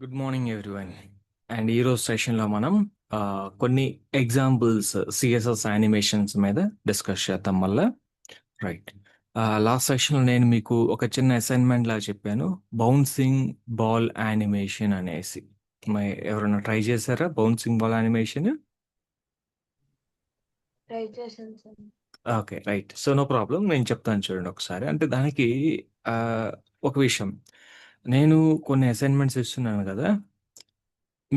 Good morning everyone. And ఈరోజు సెషన్లో మనం కొన్ని ఎగ్జాంపుల్స్ సిఎస్ఎస్ యానిమేషన్స్ మీద డిస్కస్ చేద్దాం మళ్ళా. రైట్. లాస్ట్ సెషన్లో నేను మీకు ఒక చిన్న అసైన్మెంట్ లాగా చెప్పాను, బౌన్సింగ్ బాల్ యానిమేషన్ అనేసి. ఎవరైనా ట్రై చేశారా బౌన్సింగ్ బాల్ యానిమేషన్? ట్రై చేశాను sir. Okay, right. So no problem, నేను చెప్తాను చూడండి ఒకసారి. అంటే దానికి ఆ, ఒక విషయం, నేను కొన్ని అసైన్మెంట్స్ ఇస్తున్నాను కదా,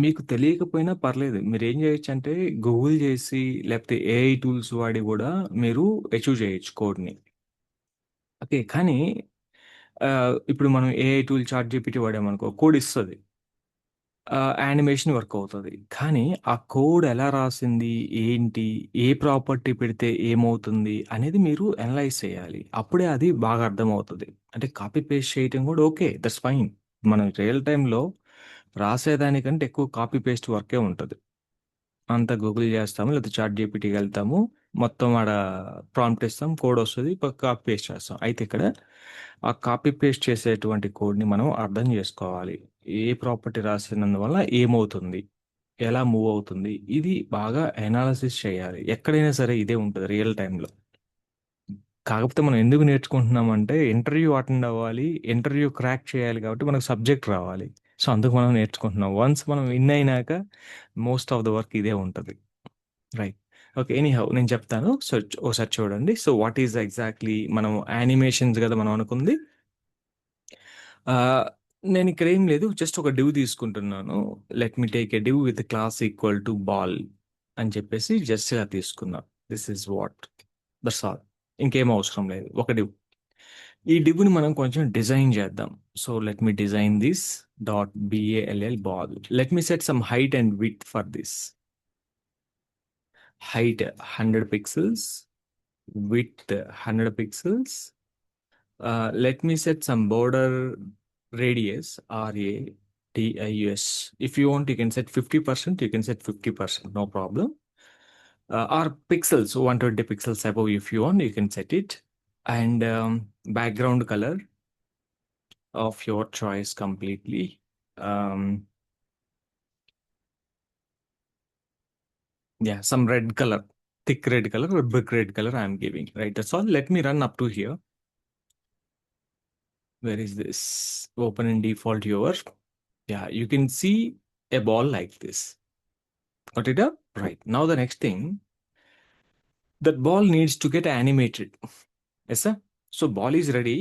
మీకు తెలియకపోయినా పర్లేదు. మీరేం చేయొచ్చంటే గూగుల్ చేసి లేకపోతే ఏఐ టూల్స్ వాడి కూడా మీరు అచీవ్ చేయొచ్చు కోడ్‌ని. ఓకే. కానీ ఇప్పుడు మనం ఏఐ టూల్ చాట్‌జీపీటీ వాడామనుకో కోడ్ ఇస్తది. యానిమేషన్ వర్క్ అవుతది. కానీ ఆ కోడ్ ఎలా రాసింది? ఏంటి? ఏ ప్రాపర్టీ పెడితే ఏమవుతుంది? అనేది మీరు అనలైజ్ చేయాలి. అప్పుడే అది బాగా అర్థమవుతది. అంటే కాపీ పేస్ట్ చేయటం కూడా ఓకే. That's fine. మనం రియల్ టైమ్‌లో రాసేదానికంటే ఎక్కువ కాపీ పేస్ట్ వర్కే ఉంటది. అంతా గూగుల్ చేస్తాము, లేకపోతే చాట్ జీపీటీకి వెళ్తాము, మొత్తం ఆడ ప్రాంప్ట్ ఇస్తాం, కోడ్ వస్తుంది, కాపీ పేస్ట్ చేస్తాం. అయితే ఇక్కడ ఆ కాపీ పేస్ట్ చేసేటువంటి కోడ్ని మనం అర్థం చేసుకోవాలి. ఏ ప్రాపర్టీ రాసినందువల్ల ఏమవుతుంది, ఎలా మూవ్ అవుతుంది, ఇది బాగా ఎనాలిసిస్ చేయాలి. ఎక్కడైనా సరే ఇదే ఉంటుంది రియల్ టైంలో. కాకపోతే మనం ఎందుకు నేర్చుకుంటున్నామంటే ఇంటర్వ్యూ అటెండ్ అవ్వాలి, ఇంటర్వ్యూ క్రాక్ చేయాలి, కాబట్టి మనకు సబ్జెక్ట్ రావాలి. సో అందుకు మనం నేర్చుకుంటున్నాం. వన్స్ మనం విన్ అయినాక మోస్ట్ ఆఫ్ ద వర్క్ ఇదే ఉంటుంది. రైట్. ఓకే. ఎనీహౌ నేను చెప్తాను. సో ఒకసారి చూడండి. సో వాట్ ఈస్ ఎగ్జాక్ట్లీ మనం యానిమేషన్స్ కదా మనం అనుకుంది. ఆహ్, నేను ఇక్కడ ఏం లేదు, జస్ట్ ఒక డివ్ తీసుకుంటున్నాను. Let me take a div with class equal to ball అని చెప్పేసి జస్ట్ ఇలా తీసుకున్నా. This is what, that's all. ఇంకేం అవసరం లేదు, ఒక డివ్. ఈ డివ్ని మనం కొంచెం డిజైన్ చేద్దాం. So let me design this dot ball ball. Let me set some height and width for this. Height 100 pixels, width 100 pixels. Let me set some border radius, radius. If you want, you can set 50%, you can set 50%, no problem. Or pixels, 120 pixels above if you want, you can set it. And background color of your choice completely. Um, yeah, some red color, thick red color or big red color I'm giving, right? That's all. Let me run up to here. Where is this? Open in default viewer. Yeah, you can see a ball like this. Got it up? Right. Now the next thing, that ball needs to get animated. Yes, sir? So ball is ready.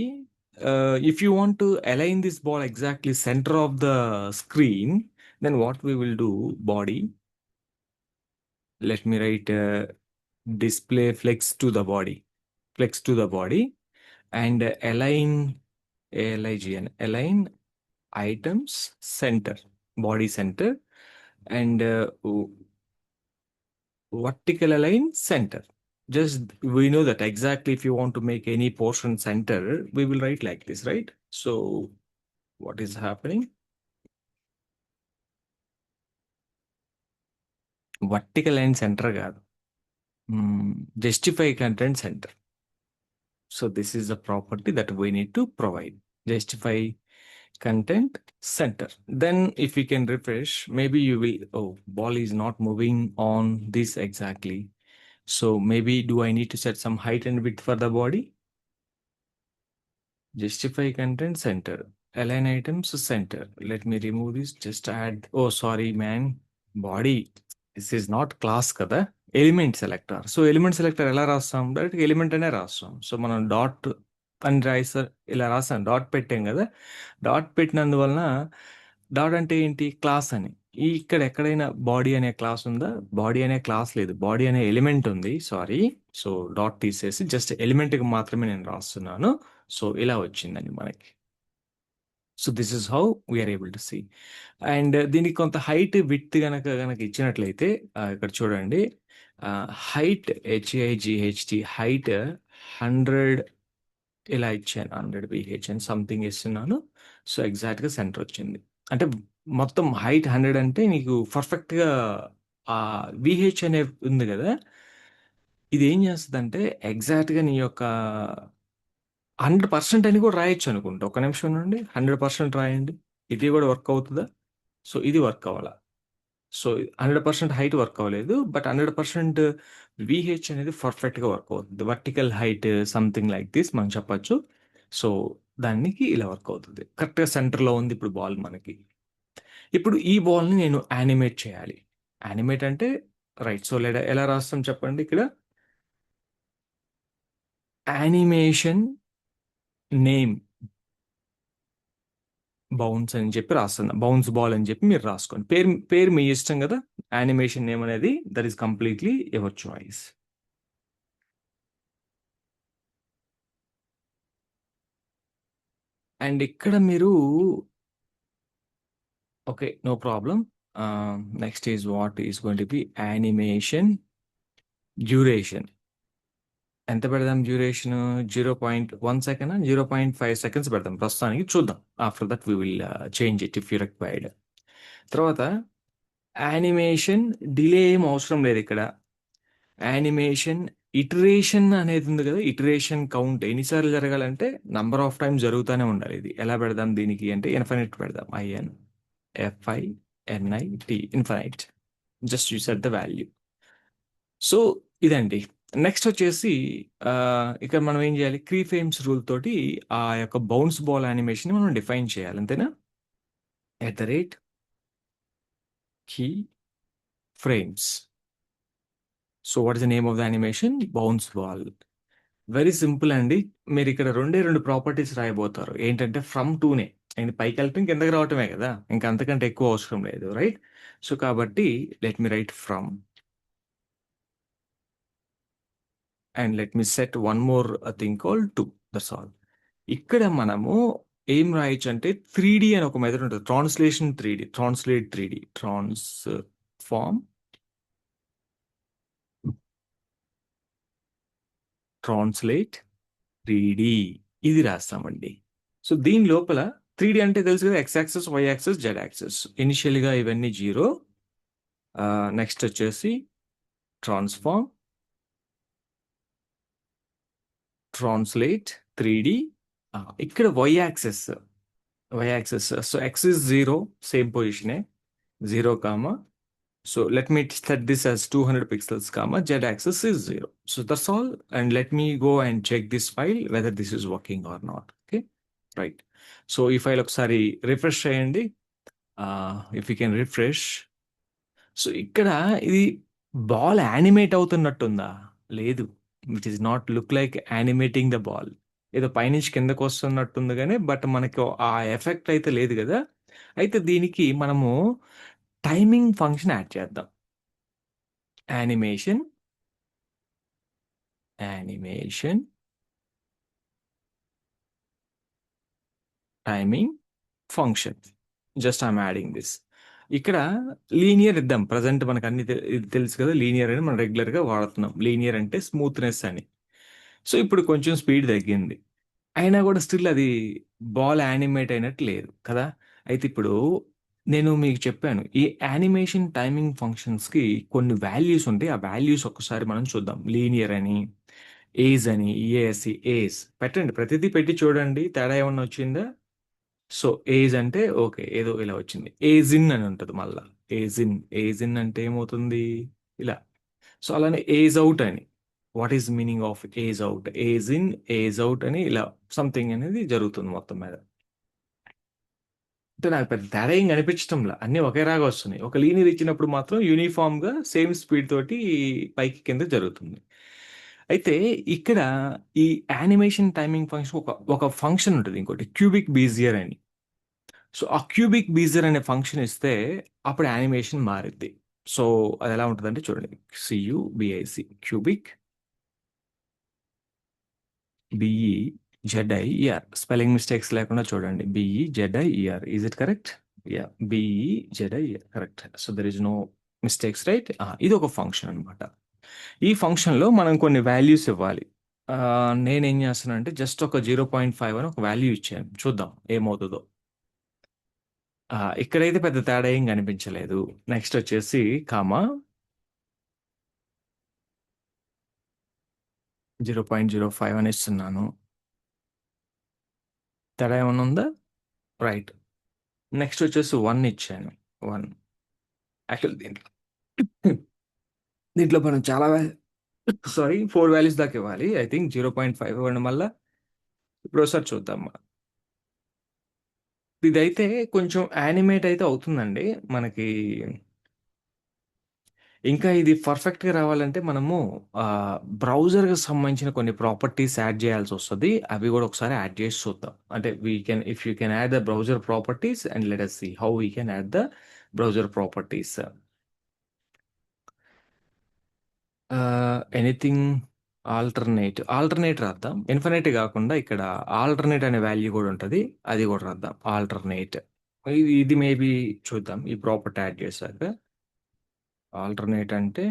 If you want to align this ball exactly center of the screen, then what we will do, body. Let me write display flex to the body. Flex to the body. And align, ALIGN, align items center, body center, and vertical align center. Just we know that exactly if you want to make any portion center, we will write like this, right? So what is happening? Vertical line center కాదు, justify content center. So this is the property that we need to provide. Justify content center. Then if we can refresh, maybe you will, oh, ball is not moving on this exactly. So maybe do I need to set some height and width for the body? Justify content center. Align items center. Let me remove this. Just add, oh, sorry, man. Body. This is not class కదా, element selector. So element selector ఎలా రాస్తాం? Direct element అనే రాస్తాం. So మనం dot అని రాయిస్తా, ఇలా రాస్తాం, dot పెట్టాం కదా. డాట్ పెట్టినందువలన, డాట్ అంటే ఏంటి? క్లాస్ అని. ఈ ఇక్కడ ఎక్కడైనా బాడీ అనే క్లాస్ ఉందా? బాడీ అనే క్లాస్ లేదు, బాడీ అనే ఎలిమెంట్ ఉంది, సారీ. సో డాట్ తీసేసి జస్ట్ ఎలిమెంట్కి మాత్రమే నేను రాస్తున్నాను. సో ఇలా వచ్చిందండి మనకి. So this is how we are able to see. And దీనికి కొంత హైట్ విడ్త్ గనక ఇచ్చినట్లయితే, ఇక్కడ చూడండి, హైట్ HIGHT హైట్ 100 ఇలా ఇచ్చాను, 100 BH అని సంథింగ్ ఇస్తున్నాను. సో ఎగ్జాక్ట్గా సెంటర్ వచ్చింది. అంటే మొత్తం హైట్ 100 అంటే నీకు పర్ఫెక్ట్గా ఆ విహెచ్ అనే ఉంది కదా, ఇది ఏం చేస్తుందంటే ఎగ్జాక్ట్గా నీ యొక్క 100% అని కూడా రాయొచ్చు అనుకుంటా. ఒక నిమిషం నుండి 100% రాయండి, ఇది కూడా వర్క్ అవుతుందా? సో ఇది వర్క్ అవ్వాలా. సో 100% హైట్ వర్క్ అవ్వలేదు. బట్ 100% వీహెచ్ అనేది పర్ఫెక్ట్‌గా వర్క్ అవుతుంది. Vertical height something like this మనం చెప్పొచ్చు. సో దానికి ఇలా వర్క్ అవుతుంది. కరెక్ట్‌గా సెంటర్‌లో ఉంది ఇప్పుడు బాల్ మనకి. ఇప్పుడు ఈ బాల్‌ని నేను యానిమేట్ చేయాలి. యానిమేట్ అంటే రైట్. సో ఎలా రాస్తాం చెప్పండి ఇక్కడ? యానిమేషన్ నేమ్ బౌన్స్ అని చెప్పి రాస్తున్నా. బౌన్స్ బాల్ అని చెప్పి మీరు రాసుకోండి. పేరు పేరు మీ ఇష్టం కదా! యానిమేషన్ నేమ్ అనేది that is completely your choice. And ఇక్కడ మీరు okay. No problem. Next is what is going to be animation duration. ఎంత పెడదాం డ్యూరేషను? 0.1 సెకండా? 0.5 సెకండ్స్ పెడదాం ప్రస్తుతానికి చూద్దాం. After that we will change it if you required. తర్వాత animation delay ఏం అవసరం లేదిక్కడ. యానిమేషన్ ఇటరేషన్ అనేది ఉంది కదా! ఇటరేషన్ కౌంట్ ఎన్ని సార్లు జరగాలంటే నంబర్ ఆఫ్ టైమ్స్ జరుగుతానే ఉండాలి ఇది. ఎలా పెడదాం దీనికి అంటే ఇన్ఫినిట్ పెడదాం. INFINIT infinite. Just you set the value. So ఇదండి. నెక్స్ట్ వచ్చేసి ఇక్కడ మనం ఏం చేయాలి? కీ ఫ్రేమ్స్ రూల్ తోటి ఆ యొక్క బౌన్స్ బాల్ యానిమేషన్‌ని మనం డిఫైన్ చేయాలి. అంతేనా? At the rate key frames. So what is the name of the animation? Bounce ball. Very simple అండి. మీరు ఇక్కడ రెండే 2 ప్రాపర్టీస్ రాయబోతారు. ఏంటంటే ఫ్రమ్ టూనే. అండ్ పైకెళ్ళటం కిందకి రావటమే కదా! ఇంక అంతకంటే ఎక్కువ అవసరం లేదు. రైట్? సో కాబట్టి let me right from and let me set one more thing called 2. That's all. ఇక్కడ మనము ఏం రాయొచ్చు అంటే 3D అని ఒక మెథడ్ ఉంటుంది. Translation 3D. Translate 3D. Transform translate 3D ఇది రాస్తామండి. సో దీని లోపల 3D అంటే తెలుసు కదా! X axis, Y axis, Z axis. ఇనిషియల్‌గా ఇవన్నీ 0. నెక్స్ట్ వచ్చేసి ట్రాన్స్‌ఫార్మ్, ట్రాన్స్లేట్ 3D. ఇక్కడ Y axis. So X is 0 same పొజిషనే. 0, so let me set this as 200 pixels, z axis is 0. So that's all. And let me go and check this file whether this is working or not. Okay, right. So if I look, sorry, refresh చేయండి. If you can refresh. So ఇక్కడ ఇది ball animate అవుతున్నట్టుందా? లేదు. Which is not look like animating the ball. ఏదో పైనుంచి కిందకు వస్తున్నట్టుంది గానీ but మనకు ఆ ఎఫెక్ట్ అయితే లేదు కదా! అయితే దీనికి మనము టైమింగ్ ఫంక్షన్ యాడ్ చేద్దాం. Animation animation timing function. Just I'm adding this. ఇక్కడ లీనియర్ ఇద్దాం. ప్రెజెంట్ మనకు అన్ని ఇది తెలుసు కదా! లీనియర్ అని మనం రెగ్యులర్‌గా వాడుతున్నాం. లీనియర్ అంటే స్మూత్‌నెస్ అని. సో ఇప్పుడు కొంచెం స్పీడ్ తగ్గింది. అయినా కూడా స్టిల్ అది బాల్ యానిమేట్ అయినట్టు లేదు కదా! అయితే ఇప్పుడు నేను మీకు చెప్పాను. ఈ యానిమేషన్ టైమింగ్ ఫంక్షన్స్‌కి కొన్ని వాల్యూస్ ఉంటాయి. ఆ వాల్యూస్ ఒక్కసారి మనం చూద్దాం. లీనియర్ అని, ఏజ్ అని, ఈఏఎస్‌ఈ ఏజ్ పెట్టండి. ప్రతిదీ పెట్టి చూడండి. తేడా ఏమన్నా వచ్చిందా? సో, ఏజ్ అంటే ఓకే. ఏదో ఇలా వచ్చింది. ఏజిన్ అని ఉంటది మళ్ళా. ఏజిన్ అంటే ఏమవుతుంది? ఇలా. సో, అలానే ఏజ్ ఔట్ అని. What is meaning of age out? Age in, ease out అని ఇలా సంథింగ్ అనేది జరుగుతుంది మొత్తం మీద. అంటే నాకు పెద్ద తేడా ఏం కనిపించటంలా. అన్నీ ఒకేలాగా వస్తున్నాయి. ఒక లీనియర్ ఇచ్చినప్పుడు మాత్రం యూనిఫార్మ్‌గా సేమ్ స్పీడ్ తోటి పైకి కిందకి జరుగుతుంది. అయితే ఇక్కడ ఈ యానిమేషన్ టైమింగ్ ఫంక్షన్ ఒక ఫంక్షన్ ఉంటది ఇంకోటి. క్యూబిక్ బీజియర్ అని. సో, ఆ క్యూబిక్ బీజర్ అనే ఫంక్షన్ ఇస్తే అప్పుడు యానిమేషన్ మారిద్ది. సో, అదెలా ఉంటదంటే చూడండి. క్యూబిక్ బిఈజెడ్ఐఈఆర్ స్పెల్లింగ్ మిస్టేక్స్ లేకుండా చూడండి. BEZIER is it correct? Yeah! BEZIER correct. So, there is no mistakes right? ఇదొక ఫంక్షన్ అనమాట. ఈ ఫంక్షన్‌లో మనం కొన్ని వాల్యూస్ ఇవ్వాలి. నేనేం చేస్తున్నానంటే జస్ట్ ఒక 0.5 అని ఒక వాల్యూ ఇచ్చాను. చూద్దాం ఏమవుతదో. ఇక్కడైతే పెద్ద తేడా ఏం కనిపించలేదు. నెక్స్ట్ వచ్చేసి కామా 0.05 అని ఇస్తున్నాను. తేడా ఏమన్నా ఉందా? రైట్. నెక్స్ట్ వచ్చేసి 1 ఇచ్చాను. 1 యాక్చువల్ దీంట్లో దీంట్లో మనం చాలా సారీ 4 వాల్యూస్ దాకా ఇవ్వాలి. ఐ థింక్ 0.5 ఇవ్వడం వల్ల ఇప్పుడు ఒకసారి చూద్దాం మనం. ఇదైతే కొంచెం యానిమేట్ అయితే అవుతుందండి. మనకి ఇంకా ఇది పర్ఫెక్ట్‌గా రావాలంటే మనము బ్రౌజర్‌కి సంబంధించిన కొన్ని ప్రాపర్టీస్ యాడ్ చేయాల్సొస్తది. అవి గూడా ఒకసారి యాడ్ చేసి చూద్దాం. అంటే if you can add the browser properties and let us see how we can add the browser properties. Anything alternate రాద్దాం. ఇన్ఫినిటీ గాకుండా ఇక్కడ ఆల్టర్‌నేట్ అనే వాల్యూ గూడా ఉంటది. అది గూడా రాద్దాం. ఆల్టర్‌నేట్. ఇది మేబీ చూద్దాం. ఈ ప్రాపర్టీ యాడ్ చేశాక. ఆల్టర్‌నేట్ అంటే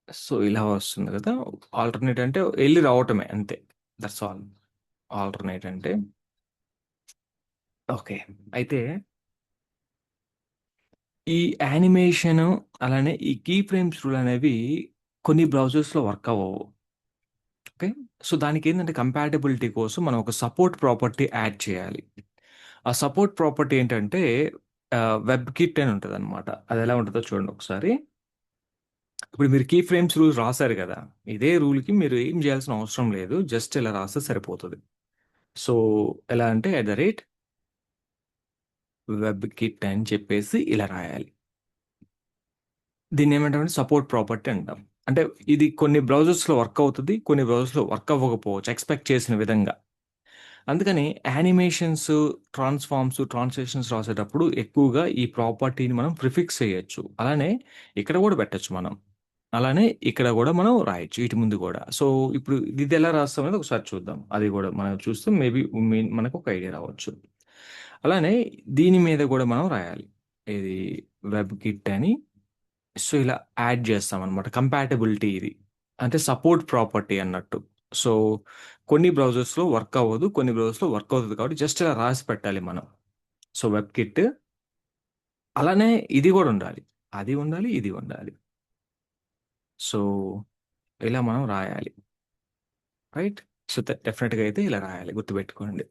సో, ఇలా వస్తుంది గదా! ఆల్టర్‌నేట్ అంటే ఎళ్లి రావటమే అంతే. That's all. ఆల్టర్‌నేట్ అంటే. ఓకే. అయితే ఈ యానిమేషను అలానే ఈ కీ ఫ్రేమ్స్ రూల్ అనేవి కొన్ని బ్రౌజర్స్‌లో వర్క్ అవ్వవు. ఓకే. సో, దానికేందంటే కంపాటిబిలిటీ కోసం మనం ఒక సపోర్ట్ ప్రాపర్టీ యాడ్ చేయాలి. ఆ సపోర్ట్ ప్రాపర్టీ ఏంటంటే వెబ్ కిట్ అని ఉంటదనమాట. అదెలా ఉంటదో చూడండి ఒకసారి. ఇప్పుడు మీరు కీ ఫ్రేమ్స్ రూల్ రాసారు గదా! ఇదే రూల్‌కి మీరు ఏం జేయాల్సిన అవసరం లేదు. జస్ట్ ఇలా రాస్తే సరిపోతది. సో, ఎలా అంటే వెబ్ కిట్ అని చెప్పేసి ఇలా రాయాలి. దీన్నేమంటామంటే సపోర్ట్ ప్రాపర్టీ అంటాం. అంటే ఇది కొన్ని బ్రౌజర్స్‌లో వర్క్ అవుతది. కొన్ని బ్రౌజర్స్‌లో వర్క్ అవ్వకపోవచ్చు ఎక్స్‌పెక్ట్ చేసిన విధంగా. అందుకని యానిమేషన్స్, ట్రాన్స్‌ఫార్మ్స్, ట్రాన్స్‌లేషన్స్ రాసేటప్పుడు ఎక్కువగా ఈ ప్రాపర్టీని మనం ప్రిఫిక్స్ చేయొచ్చు. అలానే ఇక్కడ గూడా పెట్టొచ్చు మనం. అలానే ఇక్కడ గూడా మనం రాయొచ్చు. వీటి ముందు గూడా. సో, ఇప్పుడు ఇదెలా రాస్తామనేది ఒకసారి చూద్దాం. అది గూడా మనం చూస్తే మేబీ మనకొక ఐడియా రావచ్చు. అలానే దీని మీద గూడా మనం రాయాలి. ఇది వెబ్ కిట్ అని. సో, ఇలా యాడ్ చేస్తామనమాట. కంపాటిబిలిటీ ఇది. అంటే సపోర్ట్ ప్రాపర్టీ అన్నట్టు. సో, కొన్ని బ్రౌజర్స్‌లో వర్క్ అవ్వదు. కొన్ని బ్రౌజర్స్‌లో వర్క్ అవుతది కాబట్టి జస్ట్ ఇలా రాసి పెట్టాలి మనం. సో, వెబ్ కిట్ అలానే ఇది గూడా ఉండాలి. అది ఉండాలి. ఇది ఉండాలి. సో, ఇలా మనం రాయాలి. రైట్? సో, డెఫినిట్‌గా అయితే ఇలా రాయాలి. గుర్తుపెట్టుకోండి.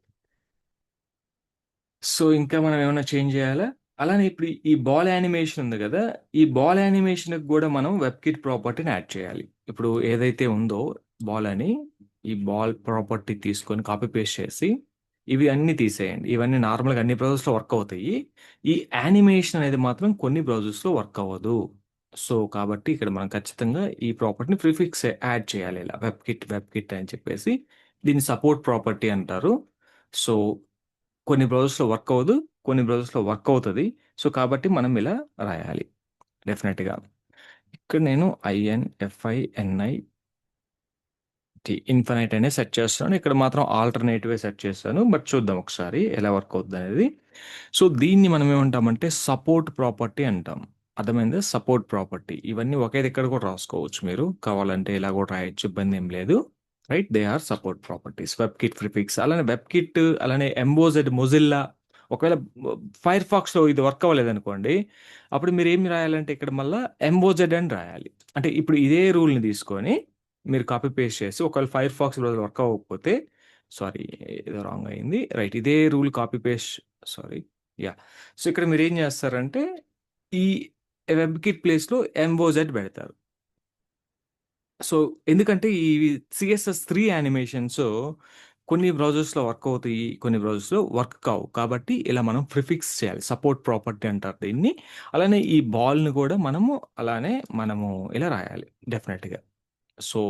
సో, ఇంకా మనం ఏమన్నా చేంజ్ జేయాలా? అలానే ఇప్పుడు ఈ బాల్ యానిమేషన్ ఉంది గదా! ఈ బాల్ యానిమేషన్‌కి గూడా మనం వెబ్‌కిట్ ప్రాపర్టీని యాడ్ చేయాలి. ఇప్పుడు ఏదైతే ఉందో బాల్ అని, ఈ బాల్ ప్రాపర్టీ తీసుకొని కాపీ పేస్ట్ చేసి, ఇవి అన్నీ తీసేయండి. ఇవన్నీ నార్మల్‌గా అన్ని బ్రౌజర్స్‌లో వర్క్ అవుతాయి. ఈ యానిమేషన్ అనేది మాత్రం కొన్ని బ్రౌజర్స్‌లో వర్క్ అవ్వదు. సో, కాబట్టి ఇక్కడ మనం ఖచ్చితంగా ఈ ప్రాపర్టీని ప్రిఫిక్స్ యాడ్ చేయాలి ఇలా వెబ్‌కిట్ అని చెప్పేసి. దీన్ని సపోర్ట్ ప్రాపర్టీ అంటారు. సో కొన్ని బ్రౌజర్స్‌లో వర్క్ అవ్వదు. కొన్ని బ్రౌజర్స్‌లో వర్క్ అవుతది. సో, కాబట్టి మనం ఇలా రాయాలి డెఫినిట్‌గా. ఇక్కడ నేను ఇన్ఫినైట్ అనే సెట్ చేస్తున్నాను. ఇక్కడ మాత్రం ఆల్టర్‌నేటివే సెట్ చేశాను. బట్ చూద్దాం ఒకసారి ఎలా వర్క్ అవుద్దనేది. సో, దీన్ని మనం ఏమంటామంటే సపోర్ట్ ప్రాపర్టీ అంటాం. అర్థమైందా? Support property. ఇవన్నీ ఒకే దగ్గర కూడా రాసుకోవచ్చు మీరు. కావాలంటే ఇలా కూడా రాయొచ్చు. ఇబ్బందేం లేదు. Right? They are support properties. WebKit prefix అలానే వెబ్‌కిట్ అలానే ఎంబోజెడ్ మొజిల్లా ఒకవేళ ఫైర్ ఫాక్స్‌లో ఇది వర్క్ అవ్వలేదనుకోండి. అప్పుడు మీరేం రాయాలంటే ఇక్కడ మళ్ళా ఎంబోజెడ్ అని రాయాలి. అంటే ఇప్పుడు ఇదే రూల్‌ని తీసుకొని మీరు కాపీ పేస్ట్ చేసి ఒకవేళ ఫైర్ ఫాక్స్ బ్రౌజర్ వర్క్ అవ్వకపోతే సారీ ఏదో రాంగ్ అయింది. రైట్. ఇదే rule copy paste sorry. Yeah! So, ఇక్కడ మీరేం చేస్తారంటే ఈ వెబ్‌కిట్ ప్లేస్‌లో ఎంబోజెడ్ పెడతారు. సో, ఎందుకంటే ఈ సీఎస్ఎస్ 3 యానిమేషన్స్ కొన్ని బ్రౌజర్స్‌లో వర్క్ అవుతాయి. కొన్ని బ్రౌజర్స్‌లో వర్క్ కావు. కాబట్టి ఇలా మనం ప్రిఫిక్స్ చేయాలి. సపోర్ట్ ప్రాపర్టీ అంటారు దీన్ని. అలానే ఈ బాల్‌ని కూడా మనము ఇలా రాయాలి డెఫినిట్‌గా. సో,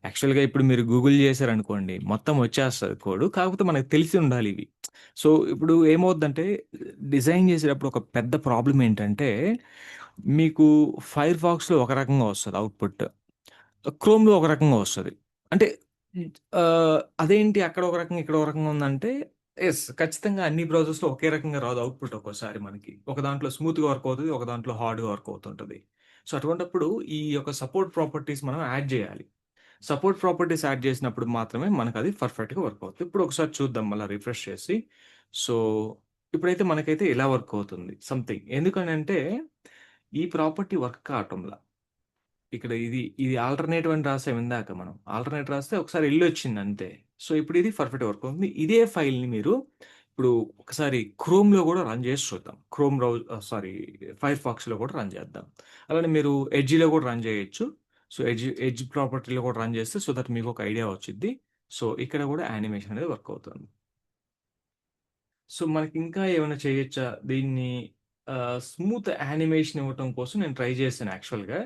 యాక్చువల్‌గా ఇప్పుడు మీరు గూగుల్ చేశారనుకోండి మొత్తం వచ్చేస్తది కోడ్. కాకపోతే మనకు తెలిసి ఉండాలివి. సో, ఇప్పుడు ఏమవుద్దంటే డిజైన్ చేసేటప్పుడు ఒక పెద్ద ప్రాబ్లమ్ ఏంటంటే మీకు ఫైర్ ఫాక్స్‌లో ఒక రకంగా వస్తది ఔట్‌పుట్. క్రోమ్‌లో ఒక రకంగా వస్తది. అంటే అదేంటి అక్కడ ఒక రకంగా, ఇక్కడ ఒక రకంగా ఉందంటే ఖచ్చితంగా అన్ని బ్రౌజర్స్‌లో ఒకే రకంగా రాదు ఔట్‌పుట్ ఒక్కోసారి మనకి. ఒక దాంట్లో స్మూత్‌గా వర్క్ అవుతది. ఒక దాంట్లో హార్డ్‌గా వర్క్ అవుతుంటది. సో, అటువంటప్పుడు ఈ యొక్క సపోర్ట్ ప్రాపర్టీస్ మనం యాడ్ జేయాలి. సపోర్ట్ ప్రాపర్టీస్ యాడ్ చేసినప్పుడు మాత్రమే మనకది పర్ఫెక్ట్‌గా వర్క్ అవుతుంది. ఇప్పుడు ఒకసారి చూద్దాం మళ్ళా రిఫ్రెష్ చేసి. సో, ఇప్పుడైతే మనకైతే ఇలా వర్క్ అవుతుంది సంథింగ్. ఎందుకనంటే ఈ ప్రాపర్టీ వర్క్ కావటంలా. ఇక్కడ ఇది ఆల్టర్‌నేటివ్ అని రాసాం ఇందాక మనం. ఆల్టర్‌నేట్ రాస్తే ఒకసారి ఎళ్ళొచ్చింది అంతే. సో, ఇప్పుడు ఇది పర్ఫెక్ట్‌గా వర్క్ అవుతుంది. ఇదే ఫైల్‌ని మీరు ఇప్పుడు ఒకసారి క్రోమ్‌లో గూడా రన్ జేసి చూద్దాం. సారీ, ఫైర్‌ఫాక్స్‌లో గూడా రన్ చేద్దాం. అలానే మీరు ఎడ్జ్‌లో గూడా రన్ జేయొచ్చు. సో, ఎడ్జ్ ప్రాపర్టీలో గూడా రన్ చేస్తే సో దట్ మీకొక ఐడియా వచ్చిద్ది. సో, ఇక్కడ గూడా యానిమేషన్ అనేది వర్క్ అవుతుంది. సో, మనకింకా ఏమైనా చేయొచ్చా? దీన్ని స్మూత్ యానిమేషన్ ఇవ్వటం కోసం నేను ట్రై చేశాను యాక్చువల్‌గా.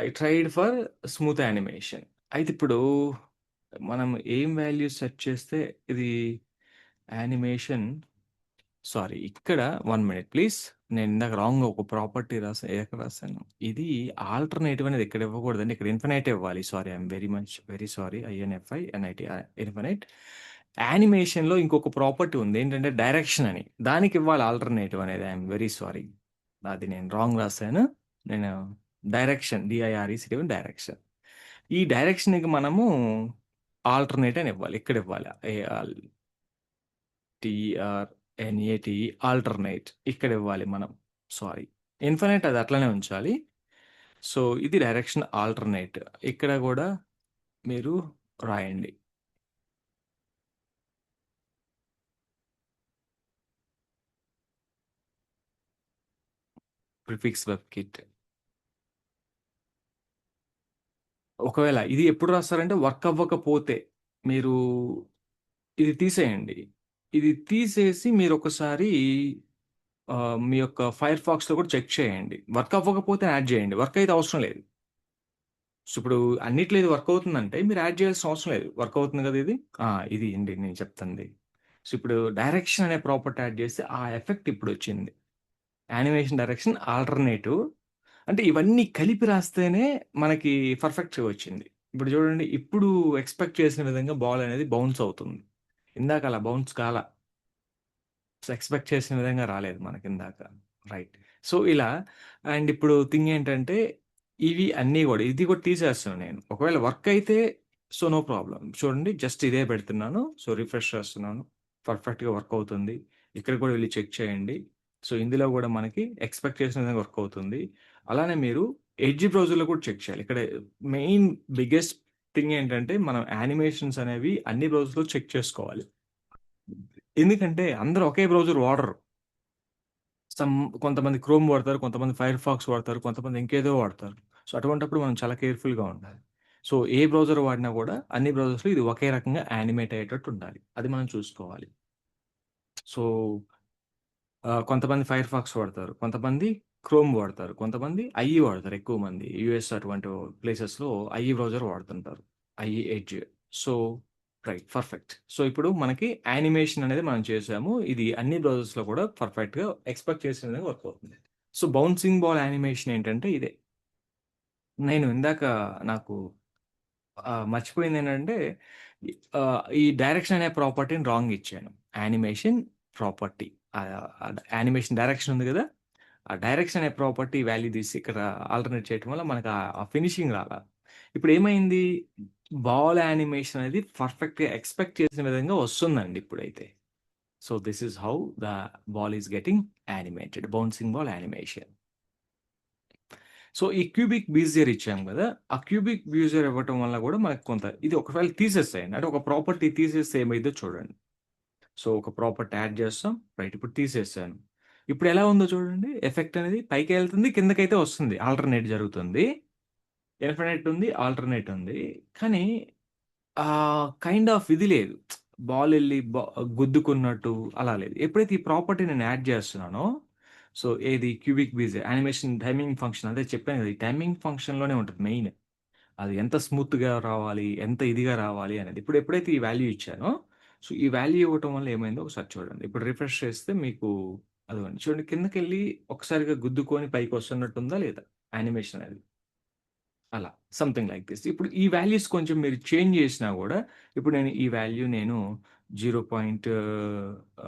I tried for smooth animation. అయితే ఇప్పుడు మనం ఏం వాల్యూస్ సెట్ చేస్తే ఇది యానిమేషన్ ఇక్కడ 1 మినిట్ ప్లీజ్. నేను ఇందాక రాంగ్‌గా ఒక ప్రాపర్టీ ఎక్కడ రాసాను? ఇది ఆల్టర్‌నేటివ్ అనేది ఇక్కడ ఇవ్వకూడదండి. ఇక్కడ ఇన్ఫినైట్ ఇవ్వాలి. Sorry, I am very sorry. INFI infinite. యానిమేషన్‌లో ఇంకొక ప్రాపర్టీ ఉంది. ఏంటంటే డైరెక్షన్ అని. దానికి ఇవ్వాలి ఆల్టర్‌నేటివ్ అనేది. I am very sorry. అది నేను రాంగ్ రాసాను. నేను డైరెక్షన్. ఈ డైరెక్షన్‌కి మనము ఆల్టర్‌నేట్ అని ఇవ్వాలి. ఇక్కడ ఇవ్వాలి. టీఆర్ఎన్ఏటీఈ ఆల్టర్‌నేట్ ఇక్కడ ఇవ్వాలి మనం. సారీ. ఇన్ఫినైట్ అది అట్లనే ఉంచాలి. సో, ఇది డైరెక్షన్ ఆల్టర్‌నేట్. ఇక్కడ గూడా మీరు రాయండి. ప్రిఫిక్స్ వెబ్‌కిట్. ఒకవేళ ఇది ఎప్పుడు రాస్తారంటే వర్క్ అవ్వకపోతే మీరు ఇది తీసేయండి. ఇది తీసేసి మీరొకసారి మీ యొక్క ఫైర్‌ఫాక్స్‌లో కూడా చెక్ చేయండి. వర్క్ అవ్వకపోతే యాడ్ జేయండి. వర్క్ అయితే అవసరం లేదు. సో, ఇప్పుడు అన్నిట్లో ఇది వర్క్ అవుతుందంటే మీరు యాడ్ చేయాల్సిన అవసరం లేదు. వర్క్ అవుతుంది గదా ఇది. ఇది అండి నేను చెప్తుంది. సో, ఇప్పుడు డైరెక్షన్ అనే ప్రాపర్టీ యాడ్ చేస్తే ఆ ఎఫెక్ట్ ఇప్పుడొచ్చింది. Animation direction alternative. అంటే ఇవన్నీ కలిపి రాస్తేనే మనకి పర్ఫెక్ట్‌గా వచ్చింది. ఇప్పుడు చూడండి, ఇప్పుడు ఎక్స్‌పెక్ట్ చేసిన విధంగా బాల్ అనేది బౌన్స్ అవుతుంది. ఇందాక అలా బౌన్స్ కాలా. సో, ఎక్స్‌పెక్ట్ చేసిన విధంగా రాలేదు మనకిందాక. రైట్. సో, ఇలా అండ్ ఇప్పుడు థింగ్ ఏంటంటే, ఇవి అన్నీ గూడా ఇది కూడా తీసేస్తున్నాను నేను. ఒకవేళ వర్క్ అయితే సో, నో ప్రాబ్లమ్. చూడండి, జస్ట్ ఇదే పెడుతున్నాను. సో, రిఫ్రెష్ చేస్తున్నాను. పర్ఫెక్ట్‌గా వర్క్ అవుతుంది. ఇక్కడ కూడా వెళ్లి చెక్ చేయండి. సో, ఇందులో గూడా మనకి ఎక్స్‌పెక్ట్ చేసిన విధంగా వర్క్ అవుతుంది. అలానే మీరు ఎడ్జ్ బ్రౌజర్‌లో కూడా చెక్ చేయాలి. ఇక్కడ మెయిన్ బిగ్గెస్ట్ థింగ్ ఏంటంటే, మనం యానిమేషన్స్ అనేవి అన్ని బ్రౌజర్స్‌లో చెక్ చేసుకోవాలి. ఎందుకంటే అందరూ ఒకే బ్రౌజర్ వాడరు. సమ్ కొంతమంది క్రోమ్ వాడతారు. కొంతమంది ఫైర్‌ఫాక్స్ వాడతారు. కొంతమంది ఇంకేదో వాడతారు. సో, అటువంటప్పుడు మనం చాలా కేర్‌ఫుల్‌గా ఉండాలి. సో, ఏ బ్రౌజర్ వాడినా గూడా అన్ని బ్రౌజర్స్‌లో ఇది ఒకే రకంగా యానిమేట్ అయ్యేటట్టు ఉండాలి. అది మనం చూసుకోవాలి. సో, కొంతమంది ఫైర్‌ఫాక్స్ వాడతారు. కొంతమంది క్రోమ్ వాడతారు. కొంతమంది ఐఈ వాడతారు ఎక్కువ మంది. యూఎస్ అటువంటి ప్లేసెస్‌లో ఐఈ బ్రౌజర్ వాడుతుంటారు. IE Edge. So, right. Perfect. So, ఇప్పుడు మనకి యానిమేషన్ అనేది మనం చేసాము. ఇది అన్ని బ్రౌజర్స్‌లో కూడా పర్ఫెక్ట్‌గా ఎక్స్‌పెక్ట్ చేసిన విధంగా వర్క్ అవుతుంది. సో, బౌన్సింగ్ బాల్ యానిమేషన్ ఏంటంటే ఇదే. నేను ఇందాక నాకు మర్చిపోయిందేంటంటే ఈ డైరెక్షన్ అనే ప్రాపర్టీని రాంగ్ ఇచ్చాను. Animation property. యానిమేషన్ డైరెక్షన్ ఉంది గదా! ఆ డైరెక్షన్ అనే ప్రాపర్టీ వాల్యూ తీసి ఇక్కడ ఆల్టర్‌నేట్ చేయటం వల్ల మనకు ఆ ఫినిషింగ్ రాలా. ఇప్పుడేమైంది? బాల్ యానిమేషన్ అనేది పర్ఫెక్ట్‌గా ఎక్స్‌పెక్ట్ చేసిన విధంగా వస్తుందండి ఇప్పుడైతే. So, this is how the ball is getting animated. Bouncing ball animation. So, ఈ క్యూబిక్ బీజియర్ ఇచ్చాం గదా! ఆ క్యూబిక్ బీజియర్ ఇవ్వటం వల్ల గూడా మనకు కొంత ఇది ఒకవేళ తీసేసేయండి. అంటే ఒక ప్రాపర్టీ తీసేస్తే ఏమైద్దో చూడండి. సో, ఒక ప్రాపర్టీ యాడ్ చేస్తాం. రైట్, ఇప్పుడు తీసేసాను. ఇప్పుడెలా ఉందో చూడండి. ఎఫెక్ట్ అనేది పైకెళ్తుంది, కిందకైతే వస్తుంది. ఆల్టర్‌నేట్ జరుగుతుంది. ఇన్ఫినైట్ ఉంది, ఆల్టర్‌నేట్ ఉంది. కానీ కైండ్ ఆఫ్ ఇది లేదు. బాలెళ్లి గుద్దుకున్నట్టు అలా లేదు. ఎప్పుడైతే ఈ ప్రాపర్టీ నేను యాడ్ చేస్తున్నానో, సో, ఏది cubic bezier animation timing function అదే చెప్పాను కదా! ఈ టైమింగ్ ఫంక్షన్‌లోనే ఉంటది మెయిన్. అది ఎంత స్మూత్‌గా రావాలి, ఎంత ఇదిగా రావాలి అనేది. ఇప్పుడు ఎప్పుడైతే ఈ వాల్యూ ఇచ్చానో, సో, ఈ వాల్యూ ఇవ్వటం వల్ల ఏమైందో ఒకసారి చూడండి. ఇప్పుడు రిఫ్రెష్ చేస్తే మీకు అదిగోండి. చూడండి, కిందకెళ్ళి ఒక్కసారిగా గుద్దుకొని పైకొస్తున్నట్టుందా లేదా యానిమేషన్ అనేది. అలా. Something like this. ఇప్పుడు ఈ వాల్యూస్ కొంచెం మీరు చేంజ్ చేసినా గూడా, ఇప్పుడు నేను ఈ వాల్యూ నేను 0.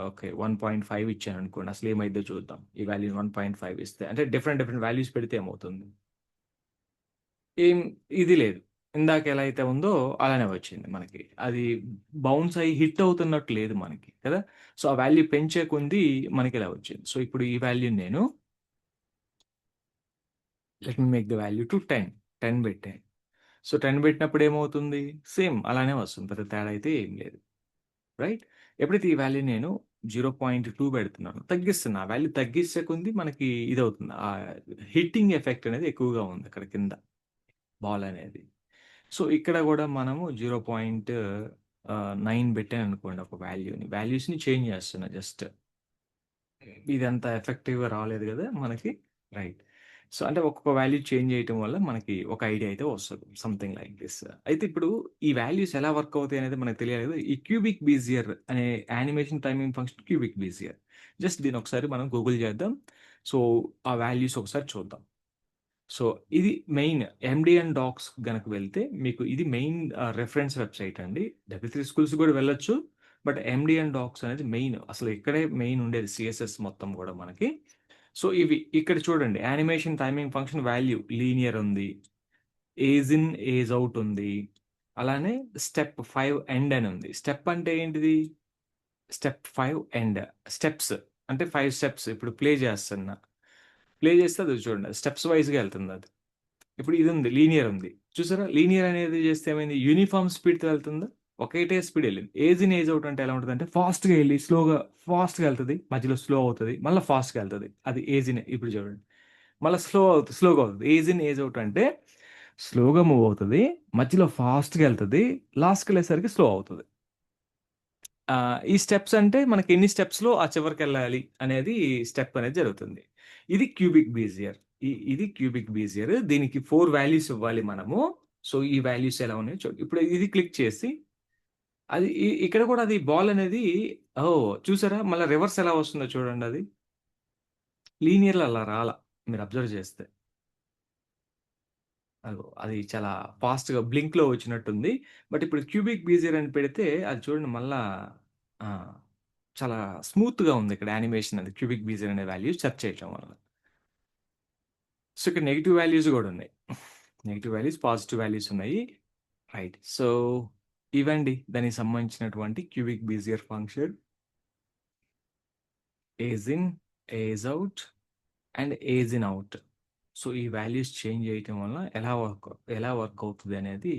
ఓకే. 1.5 ఇచ్చాననుకోండి. అసలేమైద్దో చూద్దాం. ఈ వాల్యూని 1.5 ఇస్తే. అంటే డిఫరెంట్ డిఫరెంట్ వాల్యూస్ పెడితే ఏమవుతుంది? ఏం ఇది లేదు. ఇందాక ఎలా అయితే ఉందో అలానే వచ్చింది మనకి. అది బౌన్స్ అయ్యి హిట్ అవుతున్నట్టు లేదు మనకి కదా! సో, ఆ వాల్యూ పెంచే కొంది మనకిలా వచ్చింది. సో, ఇప్పుడు ఈ వాల్యూని నేను let me make the value to 10. 10 పెట్టా. సో, 10 పెట్టినప్పుడు ఏమవుతుంది? సేమ్ అలానే వస్తుంది. పెద్ద తేడా అయితే ఏం లేదు. రైట్? ఎప్పుడైతే ఈ వాల్యూ నేను 0.2 పెడుతున్నానో తగ్గిస్తున్నా. ఆ వాల్యూ తగ్గిచ్చే కొద్దీ మనకి ఇదవుతుంది. హిట్టింగ్ ఎఫెక్ట్ అనేది ఎక్కువగా ఉంది అక్కడ కింద బాల్ అనేది. సో, ఇక్కడ గూడా మనము 0.9 పెట్టాననుకోండి ఒక వాల్యూని. వాల్యూస్‌ని చేంజ్ చేస్తున్నా జస్ట్. ఇదంత ఎఫెక్టివ్‌గా రాలేదు గదా! మనకి. రైట్. సో, అంటే ఒక్కొక్క వాల్యూ చేంజ్ చేయటం వల్ల మనకి ఒక ఐడియా అయితే వస్తది. Something like this. అయితే ఇప్పుడు ఈ వాల్యూస్ ఎలా వర్క్ అవుతాయి అనేది మనకు తెలియాలి గదా! ఈ క్యూబిక్ బీజియర్ అనే animation timing function cubic bezier. Just దీన్ని ఒకసారి మనం గూగుల్ చేద్దాం. సో, ఆ వాల్యూస్ ఒకసారి చూద్దాం. సో, ఇది మెయిన్ ఎండీఎన్ డాక్స్ గనక వెళ్తే మీకు ఇది మెయిన్ రిఫరెన్స్ వెబ్‌సైట్ అండి. డబ్ల్యూ3 స్కూల్స్ గూడా వెళ్ళొచ్చు. బట్ ఎండీఎన్ డాక్స్ అనేది మెయిన్. అసలు ఇక్కడే మెయిన్ ఉండేది సీఎస్ఎస్ మొత్తం గూడా మనకి. సో, ఇవి ఇక్కడ చూడండి animation timing function value linear ఉంది. ఏజ్ ఇన్, ఏజ్ ఔట్ ఉంది. అలానే స్టెప్ 5 ఎండ్ అని ఉంది. స్టెప్ అంటే ఏంటిది? Step 5 end. స్టెప్స్ అంటే 5 స్టెప్స్ ఇప్పుడు ప్లే చేస్తున్నా. ప్లే చేస్తే అది చూడండి. స్టెప్స్ వైస్‌గా ఎళ్తుందది. ఇప్పుడు ఇదుంది. లీనియర్ ఉంది. చూసారా? లీనియర్ అనేది చేస్తే ఏమైంది? యూనిఫార్మ్ స్పీడ్‌తో ఎళ్తుందా? ఒకటే స్పీడ్ ఎళ్ళింది. ఏజ్ ఇన్, ఏజ్ ఔట్ అంటే ఎలా ఉంటదంటే ఫాస్ట్‌గా ఎళ్లి ఫాస్ట్‌గా ఎళ్తది. మధ్యలో స్లో అవుతది. మళ్ళా ఫాస్ట్‌గా ఎళ్తది. అది ఏజ్ ఇన్ ఇప్పుడు చూడండి. మళ్ళా స్లోగా అవుతది. ఏజ్ ఇన్, ఏజ్ ఔట్ అంటే స్లోగా మూవ్ అవుతది. మధ్యలో ఫాస్ట్‌గా ఎళ్తది. లాస్ట్‌కెళ్ళేసరికి స్లో అవుతది. ఈ స్టెప్స్ అంటే మనకి ఎన్ని స్టెప్స్‌లో ఆ చివరికెళ్ళాలి అనేది స్టెప్ అనేది జరుగుతుంది. ఇది క్యూబిక్ బీజియర్. ఇది క్యూబిక్ బీజియర్. దీనికి 4 వాల్యూస్ ఇవ్వాలి మనము. సో, ఈ వాల్యూస్ ఎలా ఉన్నాయో చూడండి. ఇప్పుడు ఇది క్లిక్ చేసి అది ఇక్కడ కూడా అది బాల్ అనేది చూసారా? మళ్ళా రివర్స్ ఎలా వస్తుందో చూడండది. లీనియర్‌లో అలా రాలా. మీరు అబ్జర్వ్ చేస్తే. అది చాలా ఫాస్ట్‌గా బ్లింక్‌లో వచ్చినట్టుంది. బట్ ఇప్పుడు క్యూబిక్ బీజియర్ అని పెడితే అది చూడండి మళ్ళా ఆ! చాలా స్మూత్‌గా ఉంది ఇక్కడ యానిమేషన్ అది క్యూబిక్ బీజియర్ అనే వాల్యూ సెర్చ్ చేయటం వల్ల. సో, ఇక్కడ నెగెటివ్ వాల్యూస్ గూడా ఉన్నాయి. నెగెటివ్ వాల్యూస్, పాజిటివ్ వాల్యూస్ ఉన్నాయి. రైట్. సో, ఇవండి దానికి సంబంధించినటువంటి cubic bezier function. Ease in, ease out and ease in out. So, ఈ వాల్యూస్ చేంజ్ చేయటం వల్ల ఎలా వర్క్ అవుతది అనేది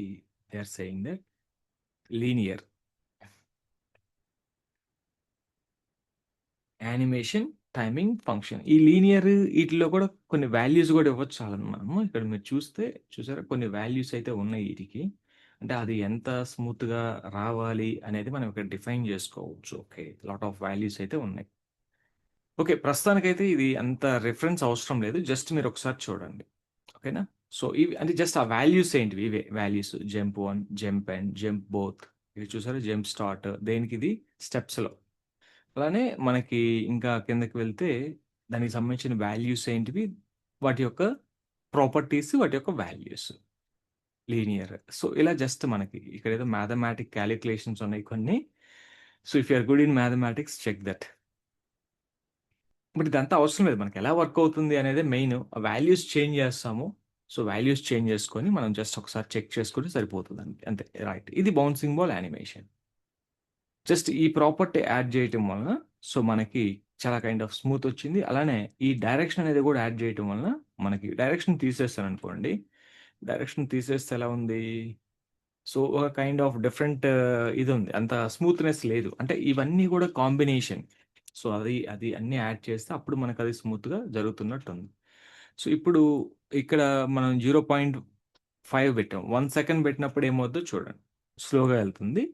they are saying that linear animation timing function. ఈ లీనియర్ ఈటిల్లో కూడా కొన్ని వాల్యూస్ గూడా ఇవ్వచ్చు మనము. ఇక్కడ మీరు చూస్తే చూసారా కొన్ని వాల్యూస్ అయితే ఉన్నాయి ఈటికి. అంటే అది ఎంత స్మూత్‌గా రావాలి అనేది మనం ఇక్కడ డిఫైన్ జేసుకోవచ్చు. ఓకే. లాట్ ఆఫ్ వాల్యూస్ అయితే ఉన్నాయి. ఓకే. ప్రస్తుతానికైతే ఇది అంత రిఫరెన్స్ అవసరం లేదు. జస్ట్ మీరొకసారి చూడండి. ఓకేనా? సో, ఇవి అంటే జస్ట్ ఆ వాల్యూస్ ఏంటివి ఇవే values. Jump 1, jump end, jump both. ఇది చూసారా జంప్ స్టార్ట్ దేనికిది స్టెప్స్‌లో. అలానే మనకి ఇంకా కిందకి వెళ్తే దానికి సంబంధించిన వాల్యూస్ ఏంటివి? వాటి యొక్క ప్రాపర్టీస్, వాటి యొక్క వాల్యూస్. లీనియర్. సో, ఇలా జస్ట్ మనకి ఇక్కడేదో మ్యాథమెటిక్ కాలిక్యులేషన్స్ ఉన్నాయి కొన్ని. So, if you are good in mathematics check that. But ఇదంతా అవసరం లేదు. మనకి ఎలా వర్క్ అవుతుంది అనేదే మెయిన్. ఆ వాల్యూస్ చేంజ్ చేస్తాము. సో, వాల్యూస్ చేంజ్ చేసుకొని మనం జస్ట్ ఒకసారి చెక్ చేసుకుంటే సరిపోతదండి. అంతే. రైట్. ఇది బౌన్సింగ్ బాల్ యానిమేషన్. జస్ట్ ఈ ప్రాపర్టీ యాడ్ చేయటం వలన సో, మనకి చాలా కైండ్ ఆఫ్ స్మూత్ వచ్చింది. అలానే ఈ డైరెక్షన్ అనేది కూడా యాడ్ చేయటం వలన మనకి డైరెక్షన్ తీసేసాననుకోండి. డైరెక్షన్ తీసేస్తే ఎలా ఉంది? సో, ఒక కైండ్ ఆఫ్ డిఫరెంట్ ఇదుంది. అంత స్మూత్‌నెస్ లేదు. అంటే ఇవన్నీ కూడా కాంబినేషన్. సో, అది అన్నీ యాడ్ చేస్తే అప్పుడు మనకది స్మూత్‌గా జరుగుతున్నట్టుంది. సో, ఇప్పుడు ఇక్కడ మనం 0.5 పెట్టాం. 1 సెకండ్ పెట్టినప్పుడు ఏమవుద్దో చూడండి. స్లోగా ఎళ్తుంది.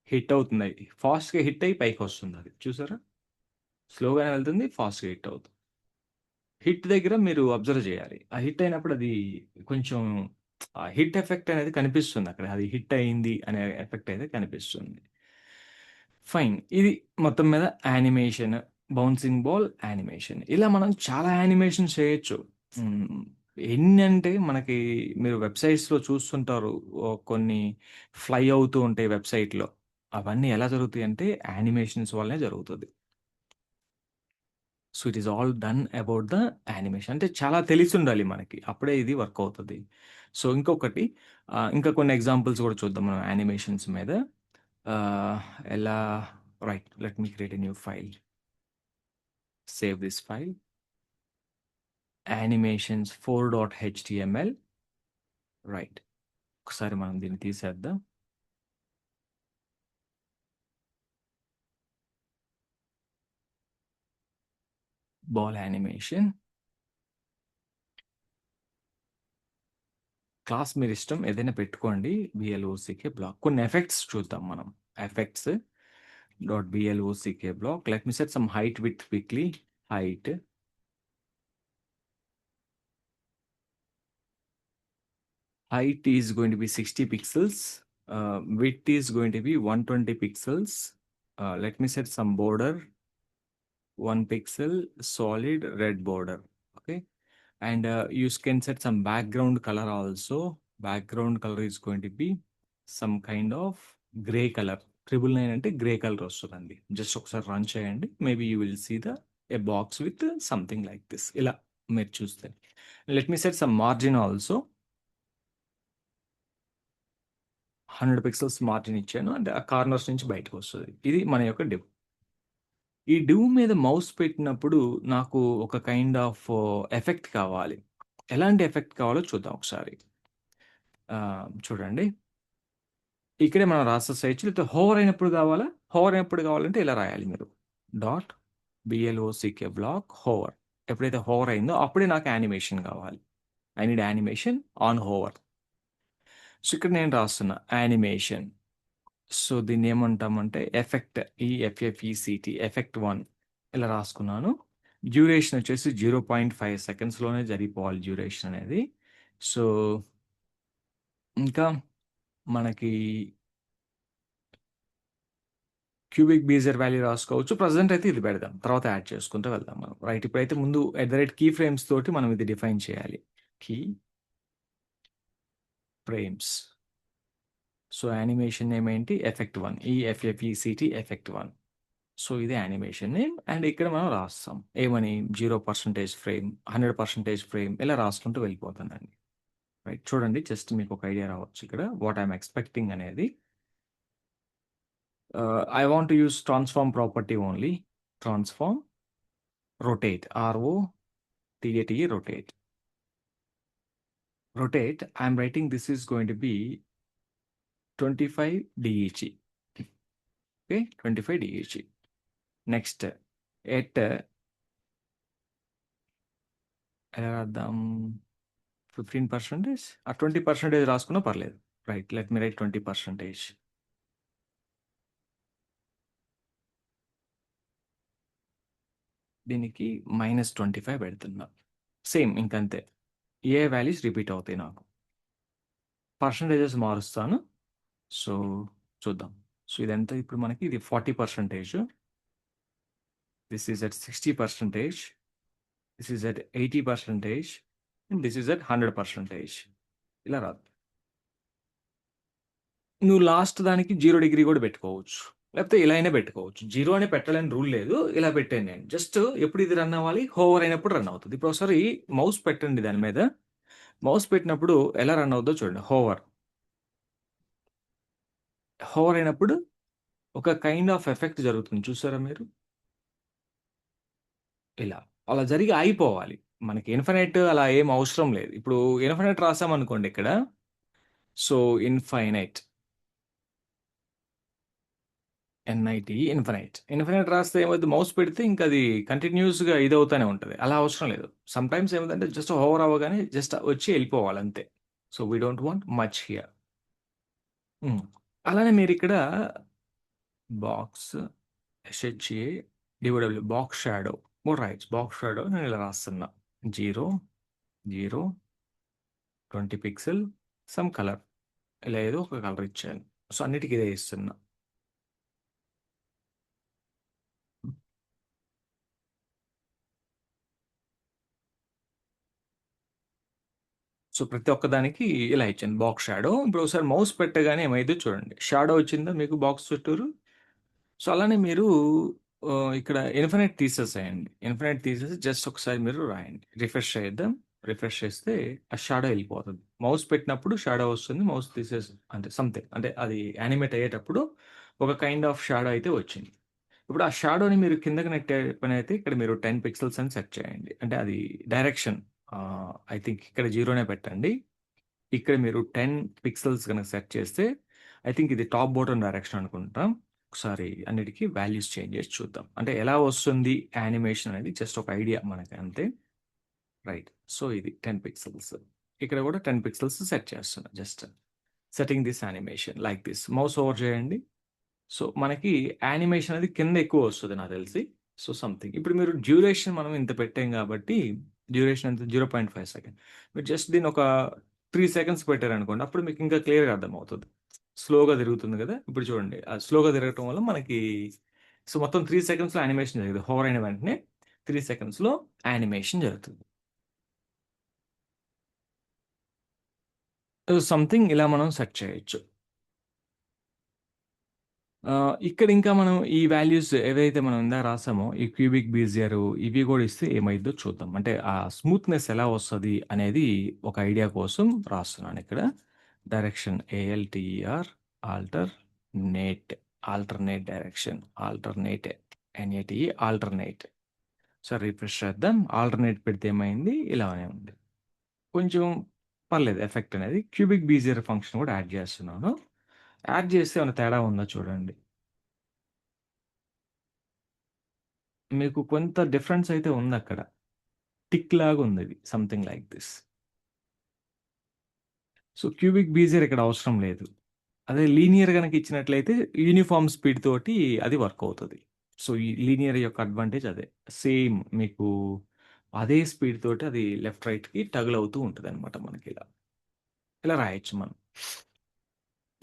హిట్ అవుతుందయి. ఫాస్ట్‌గా హిట్ అయ్యి పైకొస్తుందది. చూసారా? స్లోగానే వెళ్తుంది. ఫాస్ట్‌గా హిట్ అవుతుంది. హిట్ దగ్గర మీరు అబ్జర్వ్ చేయాలి. ఆ హిట్ అయినప్పుడు అది కొంచెం ఆ హిట్ ఎఫెక్ట్ అనేది కనిపిస్తుందక్కడ. అది హిట్ అయింది అనే ఎఫెక్ట్ అయితే కనిపిస్తుంది. ఫైన్. ఇది మొత్తం మీద యానిమేషన్, బౌన్సింగ్ బాల్ యానిమేషన్. ఇలా మనం చాలా యానిమేషన్స్ చేయొచ్చు. హ్మ్. ఎన్నంటే మనకి మీరు వెబ్‌సైట్స్‌లో చూస్తుంటారు. కొన్ని ఫ్లై అవుతూ ఉంటాయి వెబ్‌సైట్‌లో. అవన్నీ ఎలా జరుగుతాయంటే యానిమేషన్స్ వల్లనే జరుగుతది. So, it is all done about the animation. అంటే చాలా తెలిసుండాలి మనకి. అప్పుడే ఇది వర్క్ అవుతది. సో, ఇంకొకటి ఇంకా కొన్ని ఎగ్జాంపుల్స్ గూడా చూద్దాం మనం యానిమేషన్స్ మీద. ఆహ్, ఎలా right. Let me create a new file. Save this file. Animations 4.html. Right. ఒకసారి మనం దీన్ని తీసేద్దాం. Ball animation. క్లాస్ మీరిష్టం ఏదైనా పెట్టుకోండి. BLOCK black. కొన్ని ఎఫెక్ట్స్ చూద్దాం మనం. Effects .block block. Let me set some height width quickly. Height. Height is going to be 60 pixels. Width is going to be 120 pixels. Let me set some border. 1 pixel solid red border. Okay. And you can set some background color also. Background color is going to be some kind of gray color. 999 అంటే grey colour వస్తుందండి. Just ఒకసారి run చేయండి. Maybe you will see a box with something like this. ఇలా మీరు చూస్తే. Let me set some margin also. 100 pixels margin ఇచ్చాను. అంటే ఆ కార్నర్స్ నుంచి బయటకు వస్తుంది. ఇది మన యొక్క డివ్. ఈ డివ్ మీద మౌస్ పెట్టినప్పుడు నాకు ఒక కైండ్ ఆఫ్ ఎఫెక్ట్ కావాలి. ఎలాంటి ఎఫెక్ట్ కావాలో చూద్దాం ఒకసారి. చూడండి. ఇక్కడే మనం రాసేసేయచ్చు. లేకపోతే హోవర్ అయినప్పుడు కావాలా? హోవర్ అయినప్పుడు కావాలంటే ఇలా రాయాలి మీరు. .block block hover. ఎప్పుడైతే హోవర్ అయిందో అప్పుడే నాకు యానిమేషన్ కావాలి. I need animation on hover. So ఇక్కడ నేను రాస్తున్నా యానిమేషన్. సో దీన్ని ఏమంటామంటే ఎఫెక్ట్. EFFECT ఎఫెక్ట్ 1 ఇలా రాసుకున్నాను. డ్యూరేషన్ వచ్చేసి 0.5 సెకండ్స్‌లోనే జరిగిపోవాలి డ్యూరేషన్ అనేది. సో ఇంకా మనకి క్యూబిక్ బీజర్ వాల్యూ రాసుకోవచ్చు. ప్రెజెంట్ అయితే ఇది పెడదాం. తర్వాత యాడ్ చేసుకుంటూ వెళ్దాం మనం. రైట్. ఇప్పుడైతే ముందు కీ ఫ్రేమ్స్ తోటి మనం ఇది డిఫైన్ చేయాలి. Key frames. So animation name ఏంటి? ఎఫెక్ట్ 1. EFFECT effect 1. సో ఇది యానిమేషన్ నేమ్. అండ్ ఇక్కడ మనం రాస్తాం. ఏమని? 0% ఫ్రేమ్, 100% ఫ్రేమ్ ఇలా రాసుకుంటూ వెళ్ళిపోతానండి. రైట్. చూడండి జస్ట్ మీకు ఒక ఐడియా రావచ్చు ఇక్కడ. వాట్ ఐఎమ్ ఎక్స్పెక్టింగ్ అనేది. I want to use transform property only. Transform, rotate, ROTATE, rotate. Rotate, I'm writing this is going to be 25 DEG. Okay, 25 DEG. Next, at ఎలా రాద్దాం? 15%? 20% రాసుకున్నా పర్లేదు. రైట్. Let me right 20%. దీనికి -25 పెడుతున్నా. Same ఇంకంతే. ఏ values repeat అవుతాయి నాకు. Percentages మారుస్తాను. సో చూద్దాం. సో ఇదంతా ఇప్పుడు మనకి ఇది 40%. This is at 60%. This is at 80%. And this is at 100%. ఇలా రాదు. నువ్వు లాస్ట్ దానికి 0 డిగ్రీ కూడా పెట్టుకోవచ్చు. లేకపోతే ఇలా అయినా పెట్టుకోవచ్చు. 0 అని పెట్టాలని రూల్ లేదు. ఇలా పెట్టాను నేను. జస్ట్ ఎప్పుడు ఇది రన్ అవ్వాలి? హోవర్ అయినప్పుడు రన్ అవుతుంది. ఇప్పుడు ఒకసారి మౌస్ పెట్టండి దాని మీద. మౌస్ పెట్టినప్పుడు ఎలా రన్ అవుద్దో చూడండి. హోవర్. హోవర్ అయినప్పుడు ఒక కైండ్ ఆఫ్ ఎఫెక్ట్ జరుగుతుంది. చూసారా మీరు? ఇలా. అలా జరిగి ఆగిపోవాలి. మనకి ఇన్ఫినైట్ అలా ఏం అవసరం లేదు. ఇప్పుడు ఇన్ఫినైట్ రాసామనుకోండి ఇక్కడ. So infinite. NIT infinite. Infinite రాస్తే ఏమైద్ది? మౌస్ పెడితే ఇంకా అది కంటిన్యూయస్‌గా ఇదవుతానే ఉంటది. అలా అవసరం లేదు. సమ్‌టైమ్స్ ఏమైందంటే జస్ట్ హోవర్ అవ్వగానే జస్ట్ వచ్చి ఎళ్ళిపోవాలి అంతే. So we don't want much here. అలానే మీరిక్కడ box SHA DOW box shadow. Right. Box shadow నేను ఇలా రాస్తున్నా. 0, 0, 20 పిక్సెల్, సమ్ కలర్. ఇలా ఏదో ఒక కలర్ ఇచ్చాను. సో అన్నిటికి ఇదే ఇస్తున్నా. సో ప్రతి ఒక్కదానికి ఇలా ఇచ్చాను బాక్స్ షాడో. ఇప్పుడు ఒకసారి మౌస్ పెట్టగానే ఏమైద్దో చూడండి. షాడో వచ్చిందా మీకు బాక్స్ చుట్టూరు? సో అలానే మీరు ఇక్కడ ఇన్ఫినైట్ తీసేసేయండి. ఇన్ఫినైట్ తీసేసి జస్ట్ ఒకసారి మీరు రాయండి. రిఫ్రెష్ చేద్దాం. రిఫ్రెష్ చేస్తే ఆ షాడో వెళ్ళిపోతుంది. మౌస్ పెట్టినప్పుడు షాడో వస్తుంది. మౌస్ తీసేసి అంటే సంథింగ్ అంటే అది యానిమేట్ అయ్యేటప్పుడు ఒక కైండ్ ఆఫ్ షాడో అయితే వచ్చింది. ఇప్పుడు ఆ షాడోని మీరు కిందకి నెట్టే పనైతే ఇక్కడ మీరు 10 పిక్సెల్స్ అని సెట్ చేయండి. అంటే అది డైరెక్షన్. ఐ థింక్ ఇక్కడ 0నే పెట్టండి. ఇక్కడ మీరు 10 పిక్సెల్స్ గనక సెట్ చేస్తే, ఐ థింక్ ఇది టాప్ బోటమ్ డైరెక్షన్ అనుకుంటా. ఒకసారి అన్నిటికి వాల్యూస్ చేంజ్ చేసి చూద్దాం. అంటే ఎలా వస్తుంది యానిమేషన్ అనేది జస్ట్ ఒక ఐడియా మనకి అంతే. రైట్. సో, ఇది 10 పిక్సెల్స్. ఇక్కడ కూడా 10 పిక్సెల్స్ సెట్ చేస్తున్నా just. Setting this animation like this. Mouse over చేయండి. సో, మనకి యానిమేషన్ అనేది కింద ఎక్కువ వస్తది నాకు తెలిసి. So, something. ఇప్పుడు మీరు డ్యూరేషన్ మనం ఇంత పెట్టాం కాబట్టి, డ్యూరేషన్ ఎంత 0.5 సెకండ్. మీరు జస్ట్ దీన్ని ఒక 3 సెకండ్స్ పెట్టారనుకోండి. అప్పుడు మీకు ఇంకా క్లియర్‌గా అర్థమవుతది. స్లోగా తిరుగుతుంది కదా! ఇప్పుడు చూడండి. స్లోగా తిరగటం వల్ల మనకి సో, మొత్తం 3 సెకండ్స్‌లో యానిమేషన్ జరిగింది. హోవర్ అయిన వెంటనే 3 సెకండ్స్‌లో యానిమేషన్ జరుగుతుంది. సంథింగ్ ఇలా మనం సెట్ చేయొచ్చు. ఇక్కడ ఇంకా మనం ఈ వాల్యూస్ ఏవైతే మనం ఇందాక రాసామో, ఈ క్యూబిక్ బీజియర్ ఇవి కూడా ఇస్తే ఏమైద్దో చూద్దాం. అంటే ఆ స్మూత్‌నెస్ ఎలా వస్తది అనేది ఒక ఐడియా కోసం రాస్తున్నాను ఇక్కడ. Direction A L T E R alter alternate direction alternate N A T E alternate. So, refresh చేద్దాం. ఆల్టర్‌నేట్ పెడితే ఏమైంది? ఇలానే ఉంది. కొంచెం పర్లేదు ఎఫెక్ట్ అనేది. క్యూబిక్ బీజియర్ ఫంక్షన్ కూడా యాడ్ చేస్తున్నాను. యాడ్ చేస్తే ఏమైనా తేడా ఉందా చూడండి. మీకు కొంత డిఫరెన్స్ అయితే ఉందక్కడ. టిక్ లాగుందది. Something like this. So, cubic bezier ఇక్కడ అవసరం లేదు. అదే లీనియర్ గనక ఇచ్చినట్లయితే యూనిఫార్మ్ స్పీడ్ తోటి అది వర్క్ అవుతది. సో, ఈ లీనియర్ యొక్క అడ్వాంటేజ్ అదే. సేమ్ మీకు అదే స్పీడ్ తోటి అది లెఫ్ట్, రైట్‌కి టగుల్ అవుతూ ఉంటదనమాట మనకిలా. ఇలా రాయొచ్చు మనం.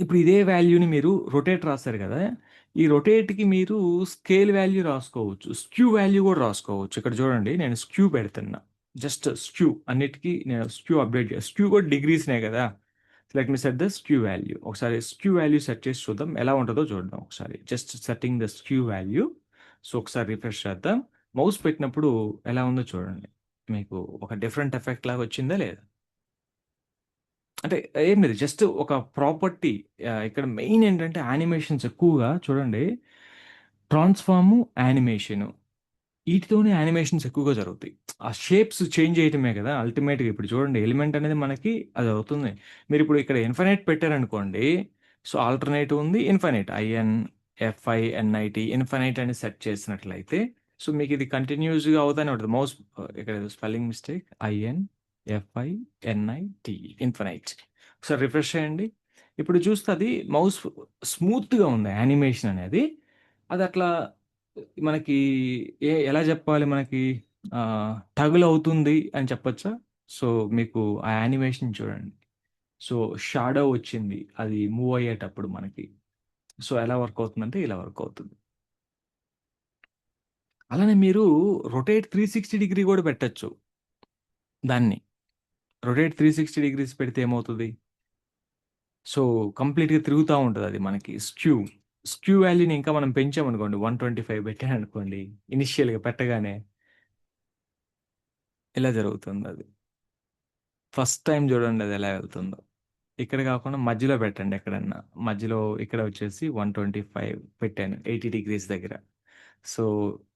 ఇప్పుడు ఇదే వాల్యూని మీరు రొటేట్ రాసారు గదా! ఈ రొటేట్‌కి మీరు స్కేల్ వాల్యూ రాసుకోవచ్చు. స్క్యూ వాల్యూ గూడా రాసుకోవచ్చు. ఇక్కడ చూడండి నేను స్క్యూ పెడుతున్నా. జస్ట్ స్క్యూ అన్నిటికి నేను స్క్యూ అప్‌డేట్ స్క్యూ కూడా డిగ్రీస్‌నే గదా! Let me set the skew value. ఒకసారి స్క్యూ వాల్యూ సెట్ చేసి చూద్దాం. ఎలా ఉంటదో చూద్దాం ఒకసారి. Just setting the skew value. So, ఒకసారి రిఫ్రెష్ చేద్దాం. మౌస్ పెట్టినప్పుడు ఎలా ఉందో చూడండి. మీకు ఒక డిఫరెంట్ ఎఫెక్ట్ లాగా వచ్చిందా లేదా? అంటే ఏం లేదు. జస్ట్ ఒక ప్రాపర్టీ ఇక్కడ మెయిన్ ఏంటంటే యానిమేషన్స్ ఎక్కువగా చూడండి. Transform, animation. ఈటితోనే యానిమేషన్స్ ఎక్కువగా జరుగుతాయి. ఆ షేప్స్ చేంజ్ చేయటమే కదా! అల్టిమేట్‌గా ఇప్పుడు చూడండి ఎలిమెంట్ అనేది మనకి అది అవుతుంది. మీరిప్పుడు ఇక్కడ ఇన్ఫినైట్ పెట్టారనుకోండి. సో, ఆల్టర్‌నేట్ ఉంది. ఇన్ఫినైట్ ఐఎన్ఎఫ్ఐఎన్ఐటీ ఇన్ఫినైట్ అని సెట్ చేసినట్లయితే సో, మీకిది కంటిన్యూయస్‌గా అవుతానే ఉంటది. మౌస్ ఇక్కడ ఏదో స్పెల్లింగ్ మిస్టేక్ ఐఎన్ఎఫ్ఐఎన్ఐటీ ఇన్ఫినైట్. ఒకసారి రిఫ్రెష్ చేయండి. ఇప్పుడు చూస్తే అది మౌస్ స్మూత్‌గా ఉంది యానిమేషన్ అనేది. అదట్లా మనకి ఎలా జెప్పాలి మనకి టగుల్ అవుతుంది అని చెప్పొచ్చా? సో, మీకు ఆ యానిమేషన్ చూడండి. సో, షాడో వచ్చింది. అది మూవ్ అయ్యేటప్పుడు మనకి. సో, ఎలా వర్క్ అవుతుందంటే ఇలా వర్క్ అవుతుంది. అలానే మీరు రొటేట్ 360 డిగ్రీ గూడా పెట్టొచ్చు దాన్ని. రొటేట్ 360 డిగ్రీస్ పెడితే ఏమవుతది? సో, కంప్లీట్‌గా తిరుగుతా ఉంటదది మనకి స్క్యూ. స్క్యూ వాల్యూని ఇంకా మనం పెంచామనుకోండి 125 పెట్టాననుకోండి ఇనిషియల్‌గా పెట్టగానే ఇలా జరుగుతుందది. ఫస్ట్ టైమ్ జూడండి అదెలా వెళ్తుందో. ఇక్కడ గాకుండా మధ్యలో పెట్టండి ఎక్కడన్నా. మధ్యలో ఇక్కడ వచ్చేసి 125 పెట్టాను 80 డిగ్రీస్ దగ్గర. సో,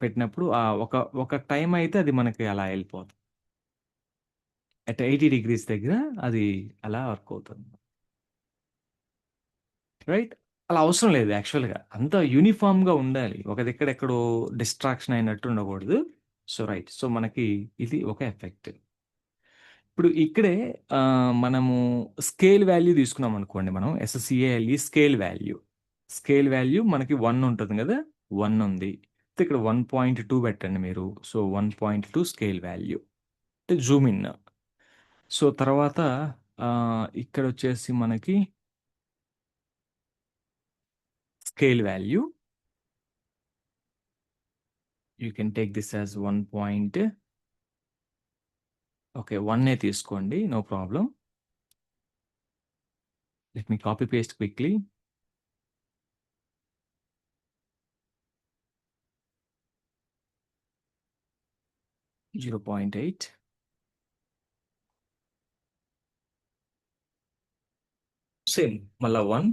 పెట్టినప్పుడు ఒక ఒక టైమ్ అయితే అది మనకి అలా ఎళ్ళిపోతుంది. అట్ 80 డిగ్రీస్ దగ్గర అది అలా వర్క్ అవుతుంది. రైట్? అలా అవసరం లేదు యాక్చువల్‌గా. అంతా యూనిఫార్మ్‌గా ఉండాలి. ఒక దిక్కడ ఎక్కడో డిస్ట్రాక్షన్ అయినట్టు ఉండకూడదు. So, right. సో, మనకి ఇది ఒక ఎఫెక్ట్. ఇప్పుడు ఇక్కడే మనము స్కేల్ వాల్యూ తీసుకున్నామనుకోండి మనం ఎస్‌సిఏఎల్‌ఈ స్కేల్ వాల్యూ. స్కేల్ వాల్యూ మనకి 1 ఉంటుంది గదా! 1 ఉంది. అయితే ఇక్కడ 1.2 పెట్టండి మీరు. So, 1.2 scale value. అంటే జూమ్ ఇన్. సో, తర్వాత ఇక్కడొచ్చేసి మనకి scale value. You can take this as 1 point okay. 1 తీసుకోండి. No problem. Let me copy paste quickly. 0.8 . Same మళ్ళా 1,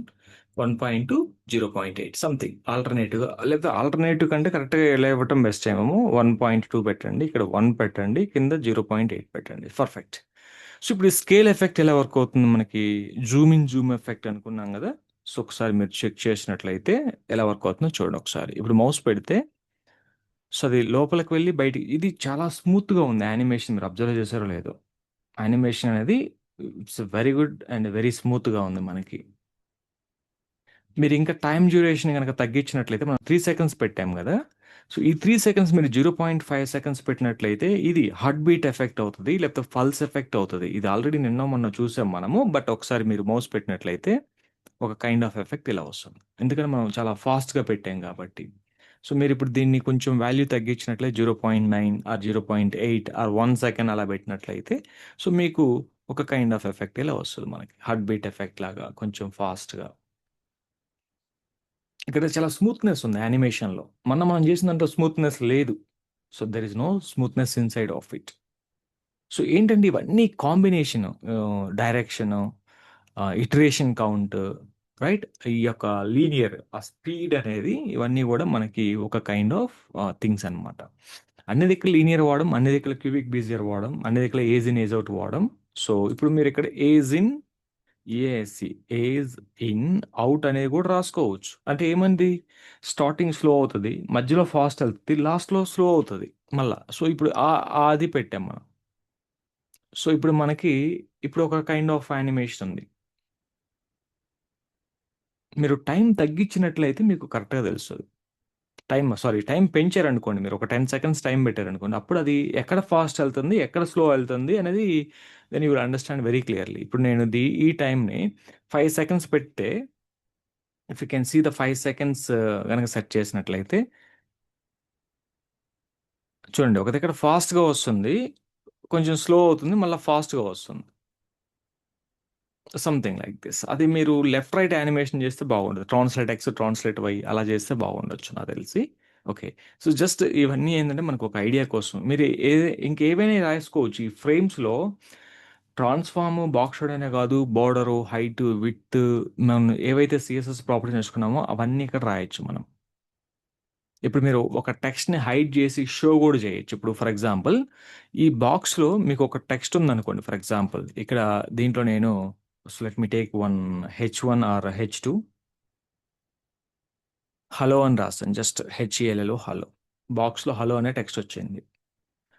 1.2, 0.8 సంథింగ్ ఆల్టర్నేటివ్గా, లేదా ఆల్టర్నేటివ్ కంటే కరెక్ట్గా ఎలా ఇవ్వటం బెస్ట్ ఏమో. 1.2 పెట్టండి, ఇక్కడ 1 పెట్టండి, కింద 0.8 పెట్టండి, పర్ఫెక్ట్. సో ఇప్పుడు ఈ స్కేల్ ఎఫెక్ట్ ఎలా వర్క్ అవుతుంది మనకి? జూమ్ ఇన్ జూమ్ ఎఫెక్ట్ అనుకున్నాం కదా. సో ఒకసారి మీరు చెక్ చేసినట్లయితే ఎలా వర్క్ అవుతుందో చూడండి ఒకసారి. ఇప్పుడు మౌస్ పెడితే సో అది లోపలికి వెళ్ళి బయటికి, ఇది చాలా స్మూత్గా ఉంది యానిమేషన్. మీరు అబ్జర్వ్ చేశారో లేదో, యానిమేషన్ అనేది it's very good and very స్మూత్గా ఉంది మనకి. మీరు ఇంకా టైమ్ డ్యూరేషన్ గనక తగ్గించినట్లయితే, మనం 3 సెకండ్స్ పెట్టాం గదా. సో, ఈ 3 సెకండ్స్ మీరు 0.5 సెకండ్స్ పెట్టినట్లయితే ఇది హార్ట్ బీట్ ఎఫెక్ట్ అవుతది. లేకపోతే పల్స్ ఎఫెక్ట్ అవుతది. ఇది ఆల్రెడీ నిన్నో మొన్నో చూసాం మనము. బట్ ఒకసారి మీరు మౌస్ పెట్టినట్లయితే ఒక కైండ్ ఆఫ్ ఎఫెక్ట్ ఇలా వస్తుంది. ఎందుకంటే మనం చాలా ఫాస్ట్‌గా పెట్టాం కాబట్టి. సో, మీరిప్పుడు దీన్ని కొంచెం వాల్యూ తగ్గించినట్లయితే 0.9 ఆర్ 0.8 ఆర్ 1 సెకండ్ అలా పెట్టినట్లయితే సో, మీకు ఒక కైండ్ ఆఫ్ ఎఫెక్ట్ ఇలా వస్తది మనకి. హార్ట్ బీట్ ఎఫెక్ట్ లాగా కొంచెం ఫాస్ట్‌గా. ఇక్కడ చాలా స్మూత్‌నెస్ ఉంది యానిమేషన్‌లో. మనం చేసినంత స్మూత్‌నెస్ లేదు. So, there is no smoothness inside of it. So, ఏంటంటే ఇవన్నీ combination, direction, iteration count, right? ఈ యొక్క లీనియర్ ఆ స్పీడ్ అనేది ఇవన్నీ గూడా మనకి ఒక కైండ్ ఆఫ్ థింగ్స్ అనమాట. అన్ని దిక్కుల లీనియర్ వాడడం, అన్ని దిక్కుల క్యూబిక్ బీజియర్ వాడడం, అన్ని దిక్కుల ఏజ్ ఇన్, ఏజ్ ఔట్ వాడడం. సో, ఇప్పుడు మీరిక్కడ ease in, A S C ease in, out అనేది కూడా రాసుకోవచ్చు. అంటే ఏమంది, స్టార్టింగ్ స్లో అవుతది, మధ్యలో ఫాస్ట్ ఎళ్తది, లాస్ట్‌లో స్లో అవుతది మళ్ళా. సో, ఇప్పుడు అది పెట్టాం మనం. సో, ఇప్పుడు మనకి ఇప్పుడు ఒక కైండ్ ఆఫ్ యానిమేషన్ ఉంది. మీరు టైం తగ్గించినట్లయితే మీకు కరెక్ట్‌గా తెలుస్తది. టైం పెంచారనుకోండి, మీరు ఒక 10 సెకండ్స్ టైం పెట్టారనుకోండి, అప్పుడు అది ఎక్కడ ఫాస్ట్ ఎళ్తుంది, ఎక్కడ స్లో ఎళ్తుంది అనేది then you will understand very clearly. ఇప్పుడు నేను ఈ టైంని 5 సెకండ్స్ పెడితే, if you can see the 5 seconds గనక సెట్ చేసినట్లయితే చూడండి, ఒక దగ్గర ఫాస్ట్‌గా వస్తుంది, కొంచెం స్లో అవుతుంది, మళ్ళా ఫాస్ట్‌గా వస్తుంది. Something like this. అది మీరు లెఫ్ట్, రైట్ యానిమేషన్ చేస్తే బాగుండదు. ట్రాన్స్‌లేట్ ఎక్స్, ట్రాన్స్‌లేట్ వై అలా చేస్తే బాగుండొచ్చు నాకు తెలిసి. ఓకే. సో, జస్ట్ ఇవన్నీ ఏందంటే మనకు ఒక ఐడియా కోసం. మీరు ఇంకేవైనా రాసుకోవచ్చు. ఈ ఫ్రేమ్స్‌లో ట్రాన్స్‌ఫార్మ్, బాక్స్ షాడో అనే కాదు, బోర్డరు, హైట్, విడ్త్, మనం ఏవైతే సీఎస్ఎస్ ప్రాపర్టీస్ నేర్చుకున్నామో అవన్నీ ఇక్కడ రాయొచ్చు మనం. ఇప్పుడు మీరు ఒక టెక్స్ట్‌ని హైడ్ జేసి షో గూడా జేయొచ్చు. ఇప్పుడు ఫర్ ఎగ్జాంపుల్ ఈ బాక్స్‌లో మీకు ఒక టెక్స్ట్ ఉందనుకోండి ఫర్ ఎగ్జాంపుల్. ఇక్కడ దీంట్లో నేను let me take one H one or H two hello అని రాస్తాను. Just H E L L O hello. బాక్స్‌లో హలో అనే టెక్స్ట్ వచ్చింది.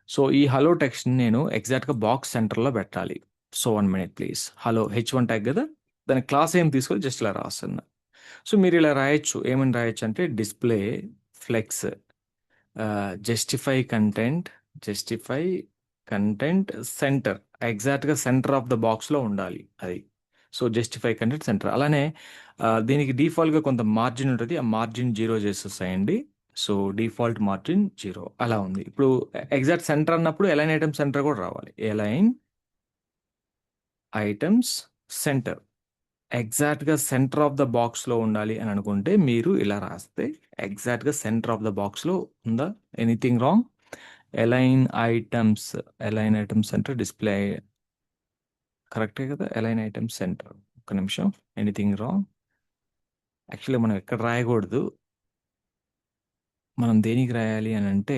సో, ఈ హలో టెక్స్ట్‌ని నేను ఎగ్జాక్ట్‌గా బాక్స్ సెంటర్‌లో పెట్టాలి. So, 1 minute please. Hello H one tag గదా. దాని క్లాస్ ఏం తీసుకొని జస్ట్ ఇలా రాస్తున్నా. సో, మీరు ఇలా రాయొచ్చు. ఏమని రాయొచ్చంటే display flex justify content, justify content center. ఎగ్జాక్ట్‌గా సెంటర్ ఆఫ్ ద బాక్స్‌లో ఉండాలి అది. So, justify content center. అలానే దీనికి డిఫాల్ట్‌గా కొంత మార్జిన్ ఉంటది. ఆ మార్జిన్ 0 చేసేసేయండి. సో, డిఫాల్ట్ మార్జిన్ 0 అలా ఉంది. ఇప్పుడు ఎగ్జాక్ట్ సెంటర్ అన్నప్పుడు అలైన్ ఐటెమ్ సెంటర్ కూడా రావాలి. Align items centre. ఎగ్జాక్ట్‌గా సెంటర్ ఆఫ్ ద బాక్స్‌లో ఉండాలి అని అనుకుంటే మీరు ఇలా రాస్తే ఎగ్జాక్ట్‌గా సెంటర్ ఆఫ్ ద బాక్స్‌లో ఉందా? Anything wrong? Align items, align items centre display కరెక్టే కదా! Align items centre. ఒక్క నిమిషం. Anything wrong? యాక్చువల్‌గా మనం ఎక్కడ రాయకూడదు. మనం దేనికి రాయాలి అనంటే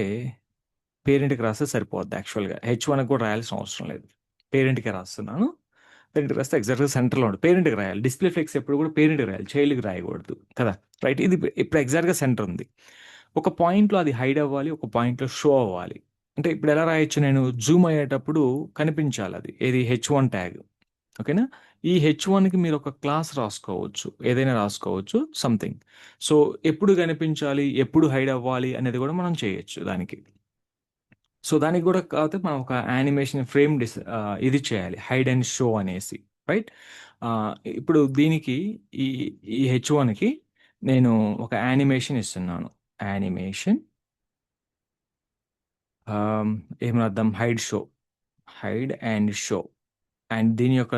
పేరెంట్‌కి రాస్తే సరిపోద్ది యాక్చువల్‌గా. హెచ్1కి కూడా రాయాల్సిన అవసరం లేదు. పేరెంట్‌కే రాస్తున్నాను. పేరెంట్‌కి రాస్తే ఎగ్జాక్ట్‌గా సెంటర్‌లో ఉంటది. పేరెంట్‌కి రాయాలి. డిస్‌ప్లే ఫ్లెక్స్ ఎప్పుడు కూడా పేరెంట్‌కి రాయాలి. చైల్డ్‌కి రాయకూడదు కదా! రైట్. ఇది ఇప్పుడు ఎగ్జాక్ట్‌గా సెంటర్ ఉంది. ఒక పాయింట్‌లో అది హైడ్ అవ్వాలి. ఒక పాయింట్‌లో షో అవ్వాలి. అంటే ఇప్పుడు ఎలా రాయొచ్చు నేను? జూమ్ అయ్యేటప్పుడు కనిపించాలది. ఏది హెచ్1 ట్యాగ్. ఓకేనా? ఈ హెచ్1కి మీరు ఒక క్లాస్ రాసుకోవచ్చు. ఏదైనా రాసుకోవచ్చు సంథింగ్. సో, ఎప్పుడు కనిపించాలి? ఎప్పుడు హైడ్ అవ్వాలి? అనేది కూడా మనం చేయొచ్చు దానికి. సో, దానికి గూడా కాపోతే మనం ఒక యానిమేషన్ ఫ్రేమ్ ఇది చేయాలి. హైడ్ అండ్ షో అనేసి. రైట్? ఇప్పుడు దీనికి ఈ ఈ హెచ్1కి నేను ఒక యానిమేషన్ ఇస్తున్నాను. యానిమేషన్ ఏం రాద్దాం? Hide show. Hide and show. And దీని యొక్క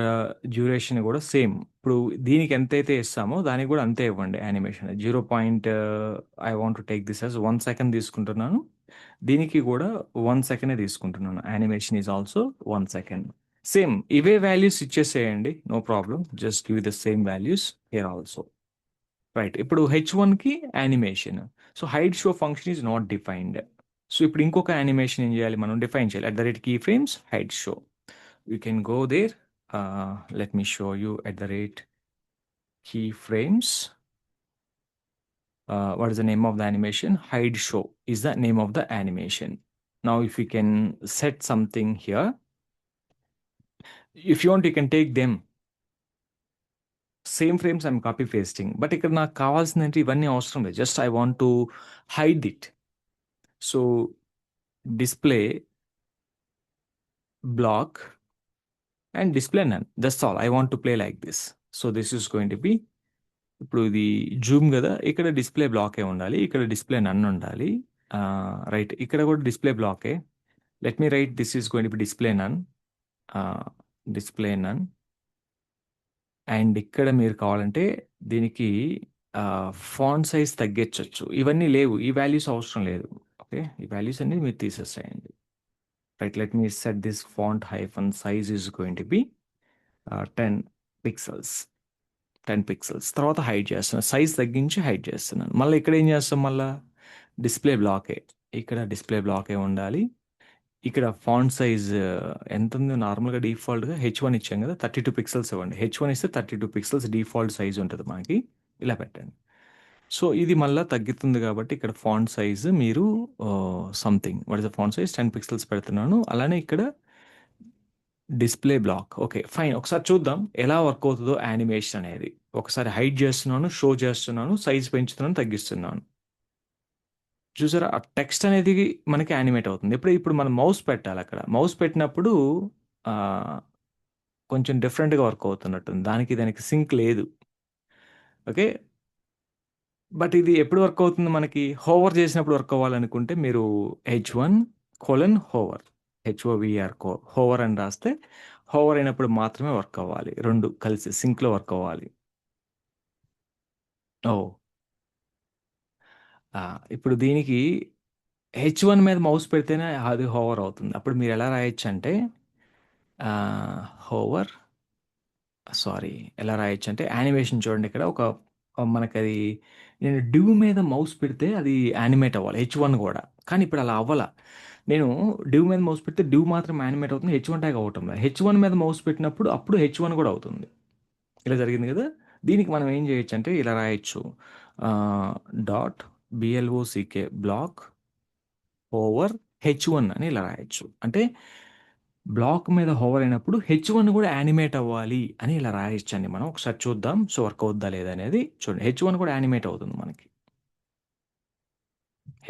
డ్యూరేషన్ గూడా సేమ్. ఇప్పుడు దీనికి ఎంతైతే ఇస్తామో దానికి గూడా అంతే ఇవ్వండి animation. 0. I want to take this as 1 second తీసుకుంటున్నాను. దీనికి గూడా 1 సెకండే తీసుకుంటున్నాను. Animation is also 1 second. Same ఇవే వాల్యూస్ ఇచ్చేసేయండి, no problem. Just give the same values here also. Right, ఇప్పుడు H1కి animation. So hide show function is not defined. So ఇప్పుడు ఇంకొక యానిమేషన్ ఏం చేయాలి, మనం డిఫైన్ చేయాలి. At the rate key frames hide show, you can go there. Let me show you at the rate key frames. What is the name of the animation? Hide show is the name of the animation. Now if you can set something here, if you want you can take them same frames I'm copy pasting. But ఇక్కడ నాకు కావాల్సిందంటే ఇవన్నీ అవసరం లేదు, just I want to hide it. So display block and display none, that's all. I want to play like this. So this is going to be, ఇప్పుడు ఇది Zoom కదా, ఇక్కడ డిస్ప్లే బ్లాకే ఉండాలి, ఇక్కడ డిస్ప్లే నన్ ఉండాలి. రైట్, ఇక్కడ కూడా డిస్ప్లే బ్లాకే. Let me write this is going to be display none, display none. And ఇక్కడ మీరు కావాలంటే దీనికి ఫాంట్ సైజ్ తగ్గించవచ్చు. ఇవన్నీ లేవు, ఈ వాల్యూస్ అవసరం లేదు. ఓకే, ఈ వాల్యూస్ అన్ని మీరు తీసేసేయండి. Right, let me set this font hyphen size is going to be 10 pixels. 10 pixels తర్వాత హైడ్ చేస్తున్నాను, సైజ్ తగ్గించి హైడ్ చేస్తున్నాను. మళ్ళీ ఇక్కడ ఏం చేస్తాం, మళ్ళీ డిస్ప్లే బ్లాకే, ఇక్కడ డిస్ప్లే బ్లాకే ఉండాలి. ఇక్కడ ఫాంట్ సైజ్ ఎంత ఉంది, నార్మల్గా డిఫాల్ట్గా H1 ఇచ్చాం కదా, 32 పిక్సెల్స్ ఇవ్వండి. H1 ఇస్తే 32 పిక్సెల్స్ డిఫాల్ట్ సైజ్ ఉంటుంది మనకి, ఇలా పెట్టండి. సో ఇది మళ్ళీ తగ్గుతుంది కాబట్టి ఇక్కడ ఫాంట్ సైజ్ మీరు something, what is the font size, 10 pixels పెడుతున్నాను. అలానే ఇక్కడ డిస్ప్లే బ్లాక్. ఓకే ఫైన్, ఒకసారి చూద్దాం ఎలా వర్క్ అవుతుందో యానిమేషన్ అనేది. ఒకసారి హైడ్ చేస్తున్నాను, షో చేస్తున్నాను, సైజ్ పెంచుతున్నాను, తగ్గిస్తున్నాను. చూసారా, ఆ టెక్స్ట్ అనేది మనకి యానిమేట్ అవుతుంది. ఇప్పుడు మనం మౌస్ పెట్టాలి, అక్కడ మౌస్ పెట్టినప్పుడు ఆ, కొంచెం డిఫరెంట్గా వర్క్ అవుతున్నట్టుంది, దానికి సింక్ లేదు. ఓకే, బట్ ఇది ఎప్పుడు వర్క్ అవుతుంది మనకి, హోవర్ చేసినప్పుడు వర్క్ అవ్వాలనుకుంటే మీరు H1:hover, HOVR హోవర్ అని రాస్తే, హోవర్ అయినప్పుడు మాత్రమే వర్క్ అవ్వాలి, రెండు కలిసి సింక్లో వర్క్ అవ్వాలి. ఓ, ఇప్పుడు దీనికి H1 మీద మౌస్ పెడితేనే అది హోవర్ అవుతుంది. అప్పుడు మీరు ఎలా రాయొచ్చు అంటే హోవర్, సారీ, ఎలా రాయొచ్చు అంటే యానిమేషన్ చూడండి, ఇక్కడ ఒక మనకది, నేను డివ్ మీద మౌస్ పెడితే అది యానిమేట్ అవ్వాలి H1 కూడా, కానీ ఇప్పుడు అలా అవ్వాల. నేను డివ్ మీద మౌస్ పెడితే డివ్ మాత్రం యానిమేట్ అవుతుంది, H1 ట్యాగ్ అవటం లేదు. H1 మీద మౌస్ పెట్టినప్పుడు అప్పుడు H1 కూడా అవుతుంది. ఇలా జరిగింది కదా. దీనికి మనం ఏం చేయొచ్చు అంటే ఇలా రాయొచ్చు, dot BLOCK black over H1 అని ఇలా రాయొచ్చు. అంటే బ్లాక్ మీద హోవర్ అయినప్పుడు H1 కూడా యానిమేట్ అవ్వాలి అని ఇలా రాయొచ్చండి మనం. ఒకసారి చూద్దాం, సో వర్క్ అవుద్దా లేదా అనేది చూడండి. H1 కూడా యానిమేట్ అవుతుంది మనకి,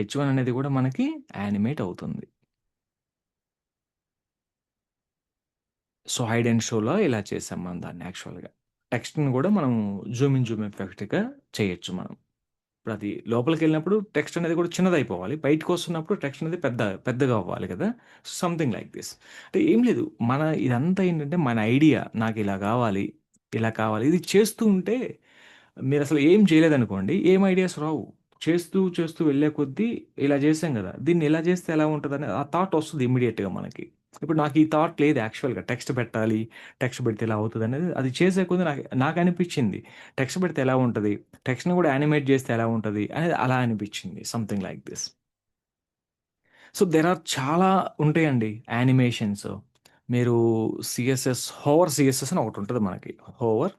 H1 అనేది కూడా మనకి యానిమేట్ అవుతుంది. సో హైడ్ అండ్ షోలో ఇలా చేసాం మనం దాన్ని. యాక్చువల్గా టెక్స్ట్ని కూడా మనం జూమ్ ఇన్ జూమ్ ఎఫెక్ట్గా చేయొచ్చు మనం. ఇప్పుడు అది లోపలికి వెళ్ళినప్పుడు టెక్స్ట్ అనేది కూడా చిన్నదైపోవాలి, బయటకు వస్తున్నప్పుడు టెక్స్ట్ అనేది పెద్దగా అవ్వాలి కదా. Something like this. అంటే ఏం లేదు, మన ఇదంతా ఏంటంటే మన ఐడియా, నాకు ఇలా కావాలి, ఇలా కావాలి, ఇది చేస్తూ ఉంటే మీరు అసలు ఏం చేయలేదనుకోండి, ఏం ఐడియాస్ రావు. చేస్తూ చేస్తూ వెళ్ళే కొద్దీ ఇలా చేసాం కదా, దీన్ని ఇలా చేస్తే ఎలా ఉంటుంది ఆ థాట్ వస్తుంది ఇమ్మీడియట్గా మనకి. ఇప్పుడు నాకు ఈ థాట్ లేదు యాక్చువల్గా, టెక్స్ట్ పెట్టాలి, టెక్స్ట్ పెడితే ఎలా అవుతుంది అనేది. అది చేసే కొద్దీ నాకు నాకు అనిపించింది, టెక్స్ట్ పెడితే ఎలా ఉంటుంది, టెక్స్ట్ని కూడా యానిమేట్ చేస్తే ఎలా ఉంటుంది అనేది అలా అనిపించింది, something like this. So there are చాలా ఉంటాయండి యానిమేషన్స్. మీరు హోవర్ సిఎస్ఎస్ అని ఒకటి ఉంటుంది మనకి, హోవర్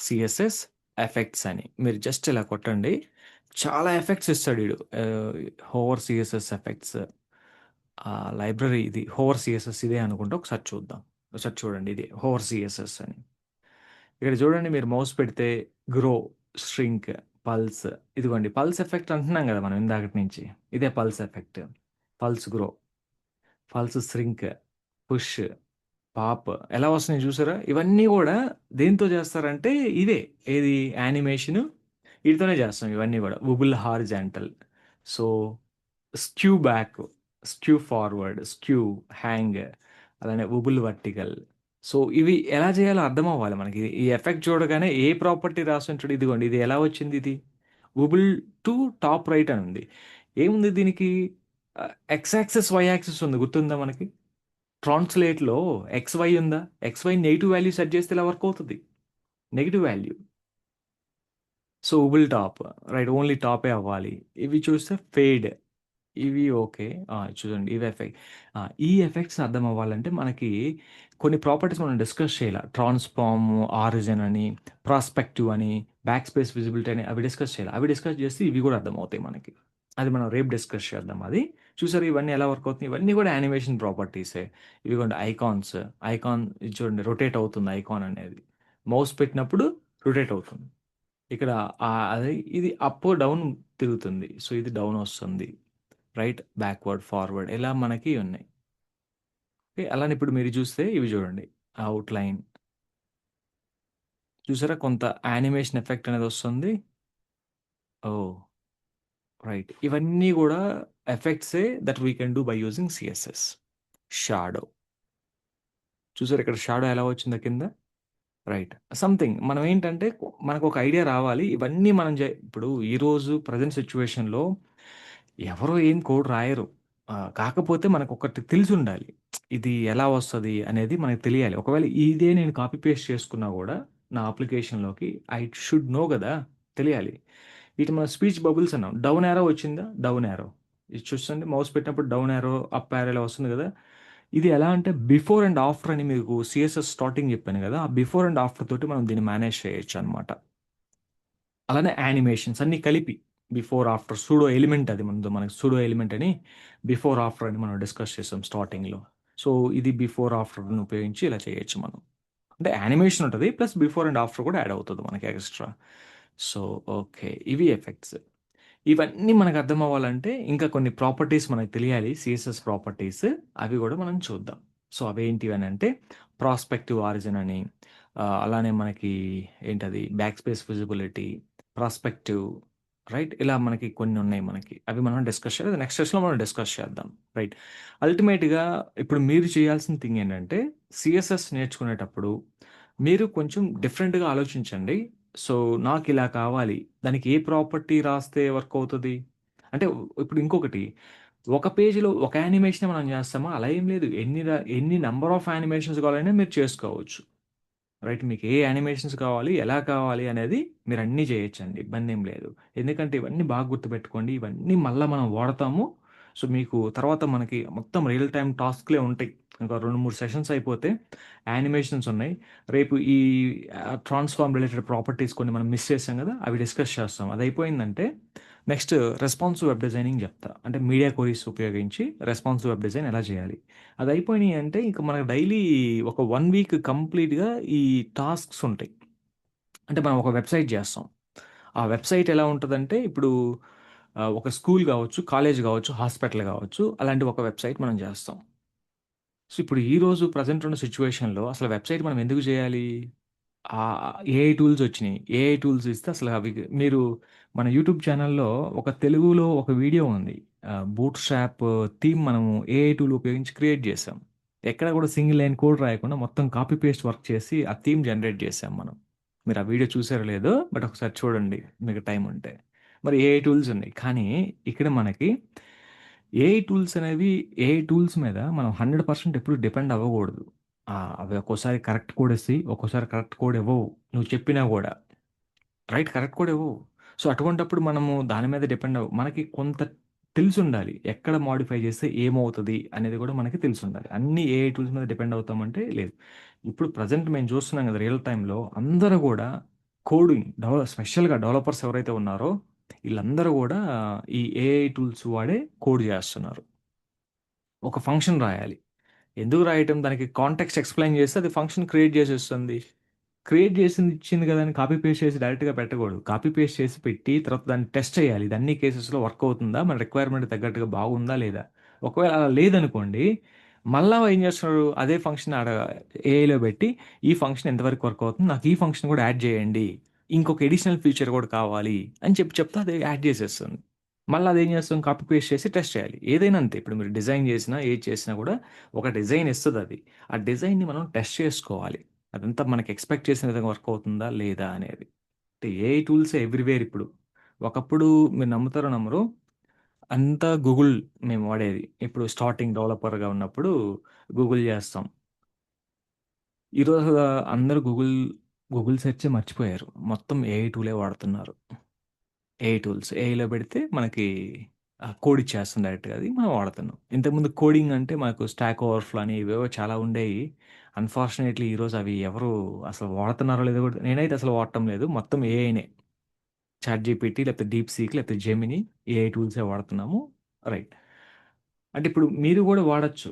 సిఎస్ఎస్ ఎఫెక్ట్స్ అని మీరు జస్ట్ ఇలా కొట్టండి, చాలా ఎఫెక్ట్స్ ఇస్తాడు వీడు. హోవర్ సిఎస్ఎస్ ఎఫెక్ట్స్ లైబ్రరీ, ఇది హోవర్ సిఎస్ఎస్ ఇదే అనుకుంటే ఒకసారి చూద్దాం. ఒకసారి చూడండి, ఇది హోవర్ సిఎస్ఎస్ అని. ఇక్కడ చూడండి, మీరు మౌస్ పెడితే గ్రో, స్ట్రింక్, పల్స్, ఇదిగోండి పల్స్ ఎఫెక్ట్ అంటున్నాం కదా మనం ఇందాకటి నుంచి, ఇదే pulse effect. Pulse grow, pulse శ్రింక్, push, pop ఎలా వస్తున్నాయి చూసారా. ఇవన్నీ కూడా దేంతో చేస్తారంటే ఇదే, ఏది యానిమేషన్, వీటితోనే చేస్తాం ఇవన్నీ కూడా. Wobble horizontal, so skew back, skew forward, skew hang, అలానే వుబుల్ వర్టికల్. సో ఇవి ఎలా చేయాలో అర్థం అవ్వాలి మనకి. ఈ ఎఫెక్ట్ చూడగానే ఏ ప్రాపర్టీ రాస్తుంటాడు, ఇదిగోండి ఇది ఎలా వచ్చింది, ఇది వుబుల్ టు టాప్ రైట్ అని ఉంది. ఏముంది దీనికి, ఎక్స్ యాక్సెస్ వై యాక్సెస్ ఉంది, గుర్తుందా మనకి. ట్రాన్స్‌లేట్‌లో ఎక్స్‌వై ఉందా? ఎక్స్‌వై నెగెటివ్ వాల్యూ సెట్ చేస్తే ఇలా వర్క్ అవుతది. Negative value. So, wobble top. Right. Only టాపే అవ్వాలి. ఇవి చూస్తే ఫేడ్. ఇవి ఓకే. చూడండి ఇవి ఈ ఎఫెక్ట్స్ అర్థం అవ్వాలంటే మనకి కొన్ని ప్రాపర్టీస్ మనం డిస్కస్ చేయాల. ట్రాన్స్‌ఫార్మ్, ఆరిజిన్ అని, ప్రాస్పెక్టివ్ అని, బ్యాక్ స్పేస్ విజిబిలిటీ అని అవి డిస్కస్ చేయాలి. అవి డిస్కస్ చేస్తే ఇవి కూడా అర్థమవుతాయి మనకి. అది మనం రేపు డిస్కస్ చేద్దాం అది. చూసారా ఇవన్నీ ఎలా వర్క్ అవుతున్నాయి? ఇవన్నీ కూడా యానిమేషన్ ప్రాపర్టీసే. ఇవిగోండి ఐకాన్స్. ఐకాన్ ఇది చూడండి రొటేట్ అవుతుంది ఐకాన్ అనేది. మౌస్ పెట్టినప్పుడు రొటేట్ అవుతుంది. ఇక్కడ అది ఇది అప్, డౌన్ తిరుగుతుంది. సో, ఇది డౌన్ వస్తుంది. రైట్, బ్యాక్వర్డ్, ఫార్వర్డ్ ఇలా మనకి ఉన్నాయి. ఓకే. అలానే ఇప్పుడు మీరు చూస్తే ఇవి చూడండి. అవుట్‌లైన్ చూసారా కొంత యానిమేషన్ ఎఫెక్ట్ అనేది వస్తుంది. ఓహ్! రైట్. ఇవన్నీ గూడా ఎఫెక్ట్సే that we can do by using CSS. Shadow చూసారా ఇక్కడ షాడో ఎలా వచ్చిందో కింద? రైట్. సంథింగ్ మనం ఏంటంటే మనకొక ఐడియా రావాలి. ఇవన్నీ మనం ఇప్పుడు ఈరోజు ప్రెజెంట్ సిట్యుయేషన్‌లో ఎవరో ఏం కోడ్ రాయరు. కాకపోతే మనకొకటి తెలిసుండాలి. ఇది ఎలా వస్తది అనేది మనకు తెలియాలి. ఒకవేళ ఇదే నేను కాపీ పేస్ట్ చేసుకున్నా గూడా నా అప్లికేషన్‌లోకి ఐ షుడ్ నో గదా! తెలియాలి. వీటిని మనం స్పీచ్ బబుల్స్ అన్నాం. డౌన్ యారో వచ్చిందా? Down arrow. ఇది చూడండి మౌస్ పెట్టినప్పుడు డౌన్ యారో, అప్ యారో ఇలా వస్తుంది గదా! ఇది ఎలా అంటే బిఫోర్ అండ్ ఆఫ్టర్ అని మీకు సీఎస్ఎస్ స్టార్టింగ్ చెప్పాను గదా! ఆ బిఫోర్ అండ్ ఆఫ్టర్ తోటి మనం దీన్ని మేనేజ్ చేయొచ్చనమాట. అలానే యానిమేషన్స్ అన్నీ కలిపి బిఫోర్, ఆఫ్టర్ సూడో ఎలిమెంట్ అది ముందు మనకి సూడో ఎలిమెంట్ అని బిఫోర్, ఆఫ్టర్ అని మనం డిస్కస్ చేసాం స్టార్టింగ్‌లో. సో, ఇది బిఫోర్, ఆఫ్టర్‌ని ఉపయోగించి ఇలా చేయొచ్చు మనం. అంటే యానిమేషన్ ఉంటది. ప్లస్ బిఫోర్ అండ్ ఆఫ్టర్ కూడా యాడ్ అవుతది మనకి ఎక్స్‌ట్రా. So, okay. ఇవి ఎఫెక్ట్స్. ఇవన్నీ మనకు అర్థమవ్వాలంటే ఇంకా కొన్ని ప్రాపర్టీస్ మనకు తెలియాలి. CSS properties. అవి గూడా మనం చూద్దాం. సో, అవేంటివనంటే ప్రాస్పెక్టివ్ ఆరిజిన్ అని, అలానే మనకి ఏంటది back space visibility, prospective right. ఇలా మనకి కొన్ని ఉన్నాయి మనకి. అవి మనం డిస్కస్ చేయాలి. అది నెక్స్ట్ సెషన్‌లో మనం డిస్కస్ చేద్దాం. రైట్. అల్టిమేట్‌గా ఇప్పుడు మీరు చేయాల్సిన థింగ్ ఏంటంటే సీఎస్ఎస్ నేర్చుకునేటప్పుడు మీరు కొంచెం డిఫరెంట్‌గా ఆలోచించండి. సో, నాకిలా కావాలి. దానికి ఏ ప్రాపర్టీ రాస్తే వర్క్ అవుతది? అంటే ఇప్పుడు ఇంకొకటి, ఒక పేజ్‌లో ఒక యానిమేషనే మనం చేస్తామా? అలా ఏం లేదు. ఎన్ని నంబర్ ఆఫ్ యానిమేషన్స్ కావాలన్నా మీరు చేసుకోవచ్చు. రైట్. మీకు ఏ యానిమేషన్స్ కావాలి, ఎలా కావాలి అనేది మీరన్నీ చేయొచ్చండి. ఇబ్బందేం లేదు. ఎందుకంటే ఇవన్నీ బాగా గుర్తుపెట్టుకోండి. ఇవన్నీ మళ్ళా మనం వాడతాము. సో, మీకు తర్వాత మనకి మొత్తం రియల్ టైమ్ టాస్క్‌లే ఉంటాయి. ఇంకా 2, 3 సెషన్స్ అయిపోతే యానిమేషన్స్ ఉన్నాయి. రేపు ఈ ట్రాన్స్‌ఫార్మ్ రిలేటెడ్ ప్రాపర్టీస్ కొన్ని మనం మిస్ చేసాం గదా! అవి డిస్కస్ చేస్తాం. అదయిపోయిందంటే నెక్స్ట్ రెస్పాన్సివ్ వెబ్ డిజైనింగ్ జెప్తా. అంటే మీడియా క్వెరీస్ ఉపయోగించి రెస్పాన్సివ్ వెబ్ డిజైన్ ఎలా చేయాలి? అదయిపోయినియి అంటే ఇంక మనకు డైలీ ఒక 1 వీక్ కంప్లీట్‌గా ఈ టాస్క్స్ ఉంటాయి. అంటే మనం ఒక వెబ్‌సైట్ జేస్తాం. ఆ వెబ్‌సైట్ ఎలా ఉంటదంటే ఇప్పుడు ఒక స్కూల్ గావచ్చు, కాలేజ్ గావచ్చు, హాస్పిటల్ గావచ్చు అలాంటి ఒక వెబ్‌సైట్ మనం జేస్తాం. సో, ఇప్పుడు ఈరోజు ప్రెజెంట్ ఉన్న సిట్యుయేషన్‌లో అసలు వెబ్‌సైట్ మనం ఎందుకు జేయాలి? ఏఐ టూల్స్ వచ్చినియి. ఏఐ టూల్స్ ఇస్తే అసలు అవి మీరు మన యూట్యూబ్ ఛానెల్‌లో ఒక తెలుగులో ఒక వీడియో ఉంది. బూట్ స్ట్రాప్ థీమ్ మనము ఏఐ టూల్ ఉపయోగించి క్రియేట్ చేసాం. ఎక్కడ కూడా సింగిల్ లైన్ కోడ్ రాయకుండా మొత్తం కాపీ పేస్ట్ వర్క్ చేసి ఆ థీమ్ జనరేట్ చేసాం మనం. మీరు ఆ వీడియో చూసారో లేదో బట్ ఒకసారి చూడండి మీకు టైం ఉంటే. మరి ఏఐ టూల్స్ ఉన్నాయి. కానీ ఇక్కడ మనకి ఏఐ టూల్స్ అనేవి ఏఐ టూల్స్ మీద మనం 100% ఎప్పుడు డిపెండ్ అవ్వకూడదు. అవి ఒక్కోసారి కరెక్ట్ కోడ్ ఇస్తాయి. ఒక్కోసారి కరెక్ట్ కోడ్ ఇవ్వవు. నువ్వు చెప్పినా గూడా. రైట్. కరెక్ట్ కోడ్ ఇవ్వవు. సో, అటువంటప్పుడు మనము దాని మీద డిపెండ్ మనకి కొంత తెలిసుండాలి. ఎక్కడ మోడిఫై చేస్తే ఏమవుతది అనేది గూడా మనకి తెలిసుండాలి. అన్నీ ఏఐ టూల్స్ మీద డిపెండ్ అవుతామంటే లేదు. ఇప్పుడు ప్రెజెంట్ మేము చూస్తున్నాం గదా! రియల్ టైమ్‌లో అందరూ గూడా కోడింగ్ స్పెషల్‌గా డెవలపర్స్ ఎవరైతే ఉన్నారో ఈళ్ళందరూ గూడా ఈ ఏఐ టూల్స్ వాడే కోడ్ జేస్తున్నారు. ఒక ఫంక్షన్ రాయాలి. ఎందుకు రాయటం? దానికి కాంటెక్స్ట్ ఎక్స్‌ప్లెయిన్ చేస్తే అది ఫంక్షన్ క్రియేట్ చేసేస్తుంది. క్రియేట్ చేసింది ఇచ్చింది కదా! అని కాపీ పేస్ట్ చేసి డైరెక్ట్‌గా పెట్టకూడదు. కాపీ పేస్ట్ చేసి పెట్టి తర్వాత దాన్ని టెస్ట్ చేయాలి. ఇది అన్ని కేసెస్‌లో వర్క్ అవుతుందా? మన రిక్వైర్మెంట్‌కి తగ్గట్టుగా బాగుందా? లేదా? ఒకవేళ అలా లేదనుకోండి, మళ్ళా ఏం చేస్తున్నారు? అదే ఫంక్షన్ ఆడ ఏఐలో పెట్టి ఈ ఫంక్షన్ ఎంతవరకు వర్క్ అవుతుంది? నాకు ఈ ఫంక్షన్ కూడా యాడ్ చేయండి. ఇంకొక అడిషనల్ ఫీచర్ కూడా కావాలి అని చెప్తే అది యాడ్ చేసేస్తుంది. మళ్ళా అదేం చేస్తాం? కాపీ పేస్ట్ చేసి టెస్ట్ చేయాలి. ఏదైనా అంతే. ఇప్పుడు మీరు డిజైన్ చేసినా, ఏది చేసినా కూడా ఒక డిజైన్ ఇస్తదది. ఆ డిజైన్‌ని మనం టెస్ట్ చేసుకోవాలి. అదంతా మనకి ఎక్స్‌పెక్ట్ చేసిన విధంగా వర్క్ అవుతుందా? లేదా? అనేది. అంటే ఏఐ టూల్సే ఎవ్రీవేర్ ఇప్పుడు. ఒకప్పుడు మీరు నమ్ముతారో నమ్మరో అంతా గూగుల్ మేము వాడేది. ఇప్పుడు స్టార్టింగ్ డెవలపర్‌గా ఉన్నప్పుడు గూగుల్ చేస్తాం. ఈరోజు అందరూ గూగుల్ సెర్చే మర్చిపోయారు. మొత్తం ఏఐ టూలే వాడుతున్నారు. AI tools. ఏఐలో పెడితే మనకి కోడ్ ఇచ్చేస్తుంది డైరెక్ట్‌గా. అది మనం వాడుతున్నాం. ఇంతకుముందు కోడింగ్ అంటే మనకు స్టాక్ ఓవర్‌ఫ్లో అని ఇవేవో చాలా ఉండేయి. అన్‌ఫార్చునేట్‌లీ ఈరోజు అవి ఎవరు అసలు వాడుతున్నారో లేదో కూడా నేనైతే అసలు వాడటం లేదు. మొత్తం ఏఐనే. చాట్‌జీపీటీ లేకపోతే డీప్‌సీక్ లేకపోతే జెమినీ ఏఐ టూల్సే వాడుతున్నాము. రైట్. అంటే ఇప్పుడు మీరు గూడా వాడొచ్చు.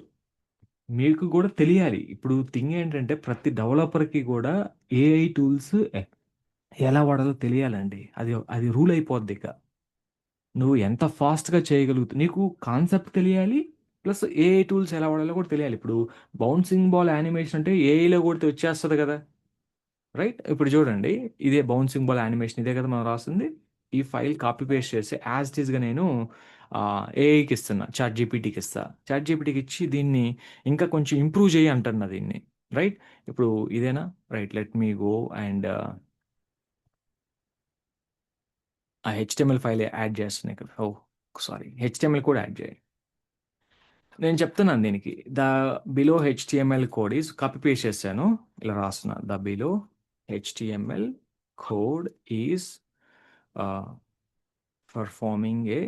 మీకు గూడా తెలియాలి. ఇప్పుడు థింగ్ ఏంటంటే ప్రతి డెవలపర్‌కి గూడా ఏఐ టూల్స్ ఎలా వాడాలో తెలియాలండి. అది అది రూల్ అయిపోద్దిక. నువ్వు ఎంత ఫాస్ట్‌గా నీకు కాన్సెప్ట్ తెలియాలి. ప్లస్ ఏఐ టూల్స్ ఎలా వాడాలో కూడా తెలియాలి. ఇప్పుడు బౌన్సింగ్ బాల్ యానిమేషన్ అంటే ఏఐలో కొడితే వచ్చేస్తది గదా! రైట్? ఇప్పుడు చూడండి. ఇదే బౌన్సింగ్ బాల్ యానిమేషన్ ఇదే కదా మనం రాసింది. ఈ ఫైల్ కాపీ పేస్ట్ చేసి యాజ్ ఇట్ ఈస్‌గా నేను ఏఐకి ఇస్తున్నా. చాట్‌జీపీటీకి ఇస్తా. చాట్‌జీపీటీకి ఇచ్చి దీన్ని ఇంకా కొంచెం ఇంప్రూవ్ చెయ్యి అంటున్నా దీన్ని. రైట్? ఇప్పుడు ఇదేనా? Right. Let me go and ఆ హెచ్‌టీఎంఎల్ ఫైల్ యాడ్ చేస్తున్నా ఇక్కడ. ఓహ్! సారీ. హెచ్‌టీఎంఎల్ కూడా యాడ్ చేయి. నేను చెప్తున్నాను దీనికి. Below HTML code is copy paste చేశాను. ఇలా రాస్తున్నా. Below HTML code is ah, performing a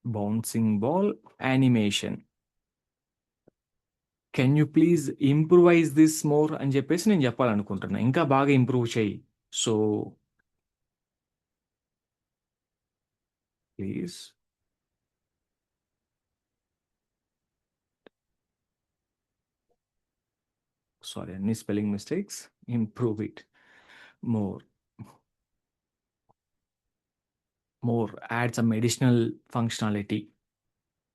bouncing ball animation. Can you please improvise this more అని చెప్పేసి నేను చెప్పాలనుకుంటున్నా. ఇంకా బాగా ఇంప్రూవ్ చెయ్యి. సో, ప్లీజ్ సారీ అన్ని spelling mistakes. Improve it more. Add some additional functionality.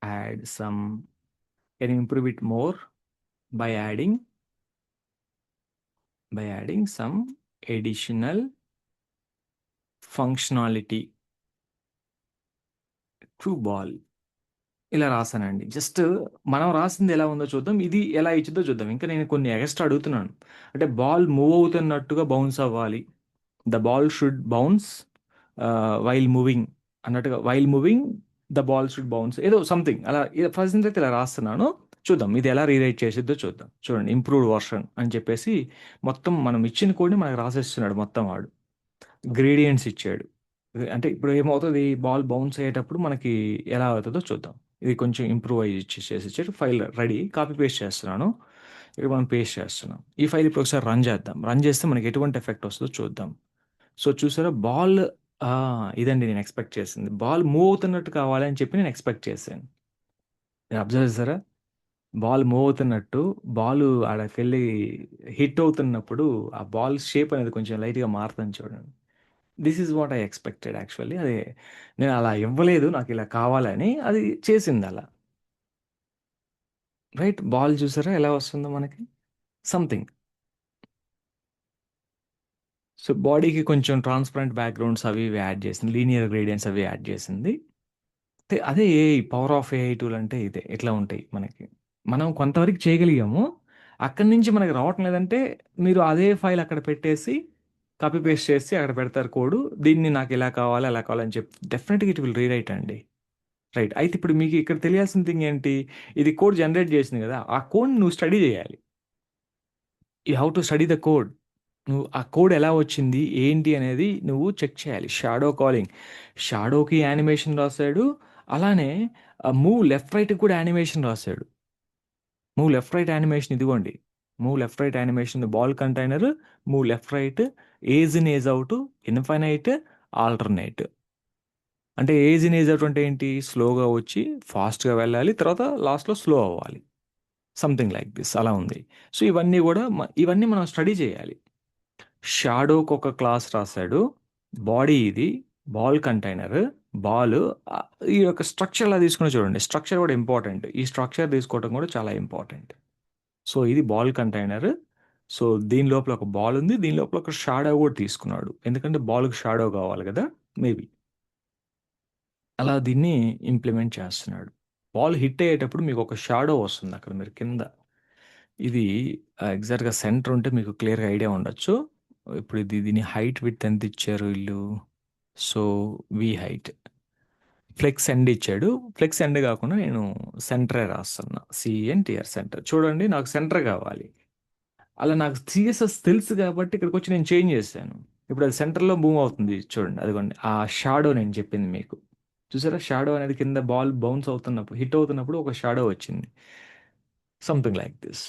Add some can improve it more by adding some additional functionality to ball. ఇలా రాసానండి. Just మనం రాసింది ఎలా ఉందో చూద్దాం. ఇది ఎలా ఇచ్చిద్దో చూద్దాం. ఇంకా నేను కొన్ని ఎగస్ట్రా అడుగుతున్నాను. అంటే బాల్ మూవ్ అవుతున్నట్టుగా బౌన్స్ అవ్వాలి. The ball should bounce while moving అన్నట్టుగా while moving the ball should bounce ఏదో సంథింగ్ అలా ప్రజెంట్ అయితే ఇలా రాస్తున్నాను. చూద్దాం ఇది ఎలా రీరైట్ చేసిద్దో చూద్దాం. చూడండి ఇంప్రూవ్డ్ వర్షన్ అని చెప్పేసి మొత్తం మనం ఇచ్చిన కోడ్‌ని మనకు రాసేస్తున్నాడు మొత్తం వాడు. గ్రేడియంట్స్ ఇచ్చాడు. అంటే ఇప్పుడు ఏమవుతది బాల్ బౌన్స్ అయ్యేటప్పుడు మనకి ఎలా అవుతదో చూద్దాం. ఇది కొంచెం ఇంప్రూవైజ్ చేసిచ్చాడు. File ready. కాపీ పేస్ట్ చేస్తున్నాను. ఇక్కడ మనం పేస్ట్ చేస్తున్నాం. ఈ ఫైల్ ఇప్పుడు ఒకసారి రన్ చేద్దాం. రన్ చేస్తే మనకి ఎటువంటి ఎఫెక్ట్ వస్తదో చూద్దాం. సో, చూసారా బాల్ ఆ! ఇదండి నేను ఎక్స్‌పెక్ట్ చేసింది. బాల్ మూవ్ అవుతున్నట్టు కావాలి అని చెప్పి నేను ఎక్స్‌పెక్ట్ చేశాను. మీరు అబ్జర్వ్ చేసారా? బాల్ మూవ్ అవుతున్నట్టు బాలు ఆడకెళ్ళి హిట్ అవుతున్నప్పుడు ఆ బాల్ షేప్ అనేది కొంచెం లైట్‌గా మారుతుంది చూడండి. This is what I expected actually. నేను అలా ఇవ్వలేదు. నాకిలా కావాలని. అది చేసిందలా. రైట్? బాల్ చూసారా ఎలా వస్తుందో మనకి? సంథింగ్. సో, బాడీకి కొంచెం ట్రాన్స్‌పరెంట్ బ్యాక్‌గ్రౌండ్స్ అవి ఇవి యాడ్ చేసింది. లీనియర్ గ్రేడియంట్స్ అవి యాడ్ చేసింది. అదే AI power of AI tool అంటే ఇదే. ఇట్లా ఉంటాయి మనకి. మనం కొంతవరకు చేయగలిగాము. అక్కడి నుంచి మనకు రావటం లేదంటే మీరు అదే ఫైల్ అక్కడ పెట్టేసి కాపీ పేస్ట్ చేసి అక్కడ పెడతారు కోడు. దీన్ని నాకు ఇలా కావాలి, అలా కావాలి అని చెప్తే డెఫినిట్‌గా ఇట్ విల్ రీరైట్ అండి. రైట్. అయితే ఇప్పుడు మీకు ఇక్కడ తెలియాల్సిన థింగ్ ఏంటి? ఇది కోడ్ జనరేట్ చేసింది గదా! ఆ కోడ్‌ని నువ్వు స్టడీ జేయాలి. You have to study the code. నువ్వు ఆ కోడ్ ఎలా వచ్చింది? ఏంటి? అనేది నువ్వు చెక్ చేయాలి. Shadow calling. షాడోకి యానిమేషన్ రాసాడు. అలానే మూవ్ లెఫ్ట్ రైట్‌కి కూడా యానిమేషన్ రాసాడు. మూవ్ లెఫ్ట్ రైట్ యానిమేషన్ ఇదిగోండి. Move left right animation ball container, move left right, ease in, ease out, infinite, alternate. అంటే ఏజ్ ఇన్, ఏజ్ ఔట్ అంటే ఏంటి? స్లోగా వచ్చి ఫాస్ట్‌గా వెళ్ళాలి. తర్వాత లాస్ట్‌లో స్లో అవ్వాలి. సంథింగ్ లైక్ దిస్ అలా ఉంది. సో, ఇవన్నీ గూడా ఇవన్నీ మనం స్టడీ చేయాలి. షాడోకి ఒక క్లాస్ రాసాడు. బాడీ ఇది. Ball container. బాలు ఈ యొక్క స్ట్రక్చర్‌లా తీసుకుని చూడండి. స్ట్రక్చర్ గూడా ఇంపార్టెంట్. ఈ స్ట్రక్చర్ తీసుకోవడం గూడా చాలా ఇంపార్టెంట్. సో, ఇది బాల్ కంటైనర్. సో, దీని లోపల ఒక బాల్ ఉంది. దీని లోపల ఒక షాడో గూడా తీసుకున్నాడు. ఎందుకంటే బాల్‌కి షాడో కావాలి గదా! మేబీ. అలా దీన్ని ఇంప్లిమెంట్ చేస్తున్నాడు. బాల్ హిట్ అయ్యేటప్పుడు మీకొక షాడో వస్తుంది అక్కడ మీరు కింద. ఇది ఎగ్జాక్ట్‌గా సెంటర్ ఉంటే మీకు క్లియర్‌గా ఐడియా ఉండొచ్చు. ఇప్పుడు దీని హైట్, విడ్త్ ఎంత ఇచ్చారు ఈళ్ళు? సో, వి హైట్. ఫ్లెక్స్ ఎండ్ ఇచ్చాడు. ఫ్లెక్స్ ఎండ్ గాకుండా నేను సెంటరే రాస్తున్నా. సీఎన్‌టీఆర్ సెంటర్. చూడండి నాకు సెంటర్ గావాలి. అలా నాకు సీఎస్ఎస్ తెలుసు గాబట్టి ఇక్కడికొచ్చి నేను చేంజ్ చేశాను. ఇప్పుడు అది సెంటర్‌లో మూవ్ అవుతుంది చూడండి. అదిగోండి. ఆ షాడో నేను చెప్పింది మీకు. చూసారా? షాడో అనేది కింద బాల్ బౌన్స్ అవుతున్నప్పుడు, హిట్ అవుతున్నప్పుడు ఒక షాడో వచ్చింది. Something like this.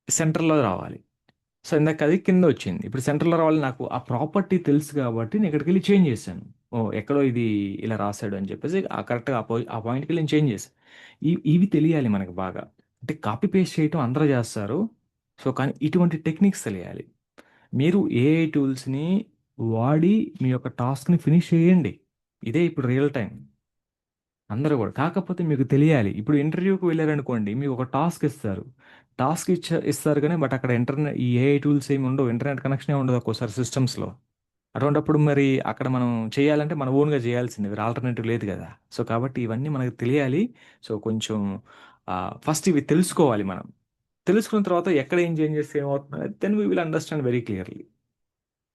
సెంటర్‌లో రావాలి. సో, ఇందాకది కిందొచ్చింది. ఇప్పుడు సెంటర్‌లో రావాలి నాకు ఆ ప్రాపర్టీ తెలుసు గాబట్టి నేనక్కడికెళ్ళి చేంజ్ జేశాను. ఓహ్! ఎక్కడో ఇది ఇలా రాసాడు అని చెప్పేసి కరెక్ట్‌గా ఆ పాయింట్‌కెళ్ళి నేను చేంజ్ చేశా. ఇవి తెలియాలి మనకు బాగా. అంటే కాపీ పేస్ట్ చేయటం అందరూ జేస్తారు. సో, కానీ ఇటువంటి టెక్నిక్స్ తెలియాలి. మీరు ఏఐ టూల్స్‌ని వాడి మీ యొక్క టాస్క్‌ని ఫినిష్ చేయండి. ఇదే ఇప్పుడు రియల్ టైమ్. అందరూ గూడా. కాకపోతే మీకు తెలియాలి. ఇప్పుడు ఇంటర్వ్యూకి వెళ్లారనుకోండి, మీకు ఒక టాస్క్ ఇస్తారు. టాస్క్ ఇస్తారు గానీ, బట్ అక్కడ ఈ ఏఐ టూల్స్ ఏమి ఉండవు. ఇంటర్నెట్ కనెక్షనే ఉండదు ఒక్కోసారి సిస్టమ్స్‌లో. అటువంటప్పుడు మరి అక్కడ మనం చేయాలంటే మన ఓన్‌గా చేయాల్సిందే. వేరే ఆల్టర్‌నేటివ్ లేదు గదా! సో, కాబట్టి ఇవన్నీ మనకు తెలియాలి. సో, కొంచెం ఫస్ట్ ఇవి తెలుసుకోవాలి మనం. తెలుసుకున్న తర్వాత ఎక్కడ ఏం చేంజెస్ ఏమవుతున్నాయి then we will understand very clearly.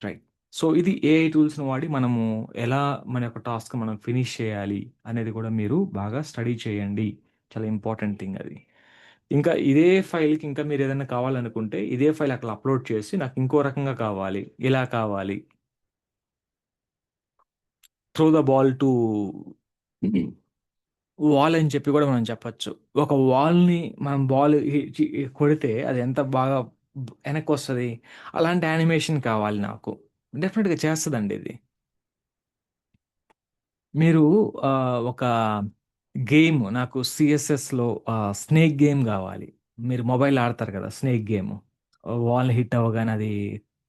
Right. So, ఇది ఏఐ టూల్స్‌ని వాడి మనము ఎలా మన యొక్క టాస్క్ మనం ఫినిష్ చేయాలి అనేది కూడా మీరు బాగా స్టడీ చేయండి. చాలా ఇంపార్టెంట్ థింగ్ అది. ఇంకా ఇదే ఫైల్‌కి ఇంకా మీరేదైనా కావాలనుకుంటే, ఇదే ఫైల్ అక్కడ అప్‌లోడ్ చేసి నాకు ఇంకో రకంగా కావాలి, ఇలా కావాలి. Throw the ball to wall అని చెప్పి కూడా మనం చెప్పొచ్చు. ఒక వాల్‌ని మనం బాల్ కొడితే అది ఎంత బాగా వెనక్కొస్తది. అలాంటి యానిమేషన్ కావాలి నాకు. డెఫినిట్‌గా చేస్తదండి ఇది. మీరు ఒక గేమ్ నాకు సీఎస్ఎస్‌లో స్నేక్ గేమ్ గావాలి. మీరు మొబైల్‌లో ఆడతారు కదా! Snake game. వాల్ హిట్ అవ్వగానే అది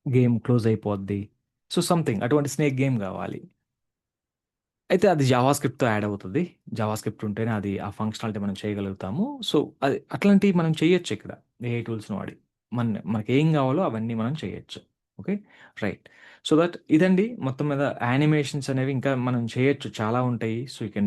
గేమ్ క్లోజ్ అయిపోద్ది. సో, సంథింగ్ అటువంటి స్నేక్ గేమ్ గావాలి. అయితే అది జావాస్క్రిప్ట్‌తో యాడ్ అవుతది. జావాస్క్రిప్ట్ ఉంటేనే అది ఆ ఫంక్షనాలిటీ మనం చేయగలుగుతాము. సో, అది అట్లాంటివి మనం చేయొచ్చు ఇక్కడ ఏఐ టూల్స్‌ని వాడి. మనకేం గావాలో అవన్నీ మనం చేయొచ్చు. ఓకే. రైట్. సో, ఇదండి మొత్తం మీద యానిమేషన్స్ అనేవి ఇంకా మనం చేయొచ్చు చాలా ఉంటాయి. So, you can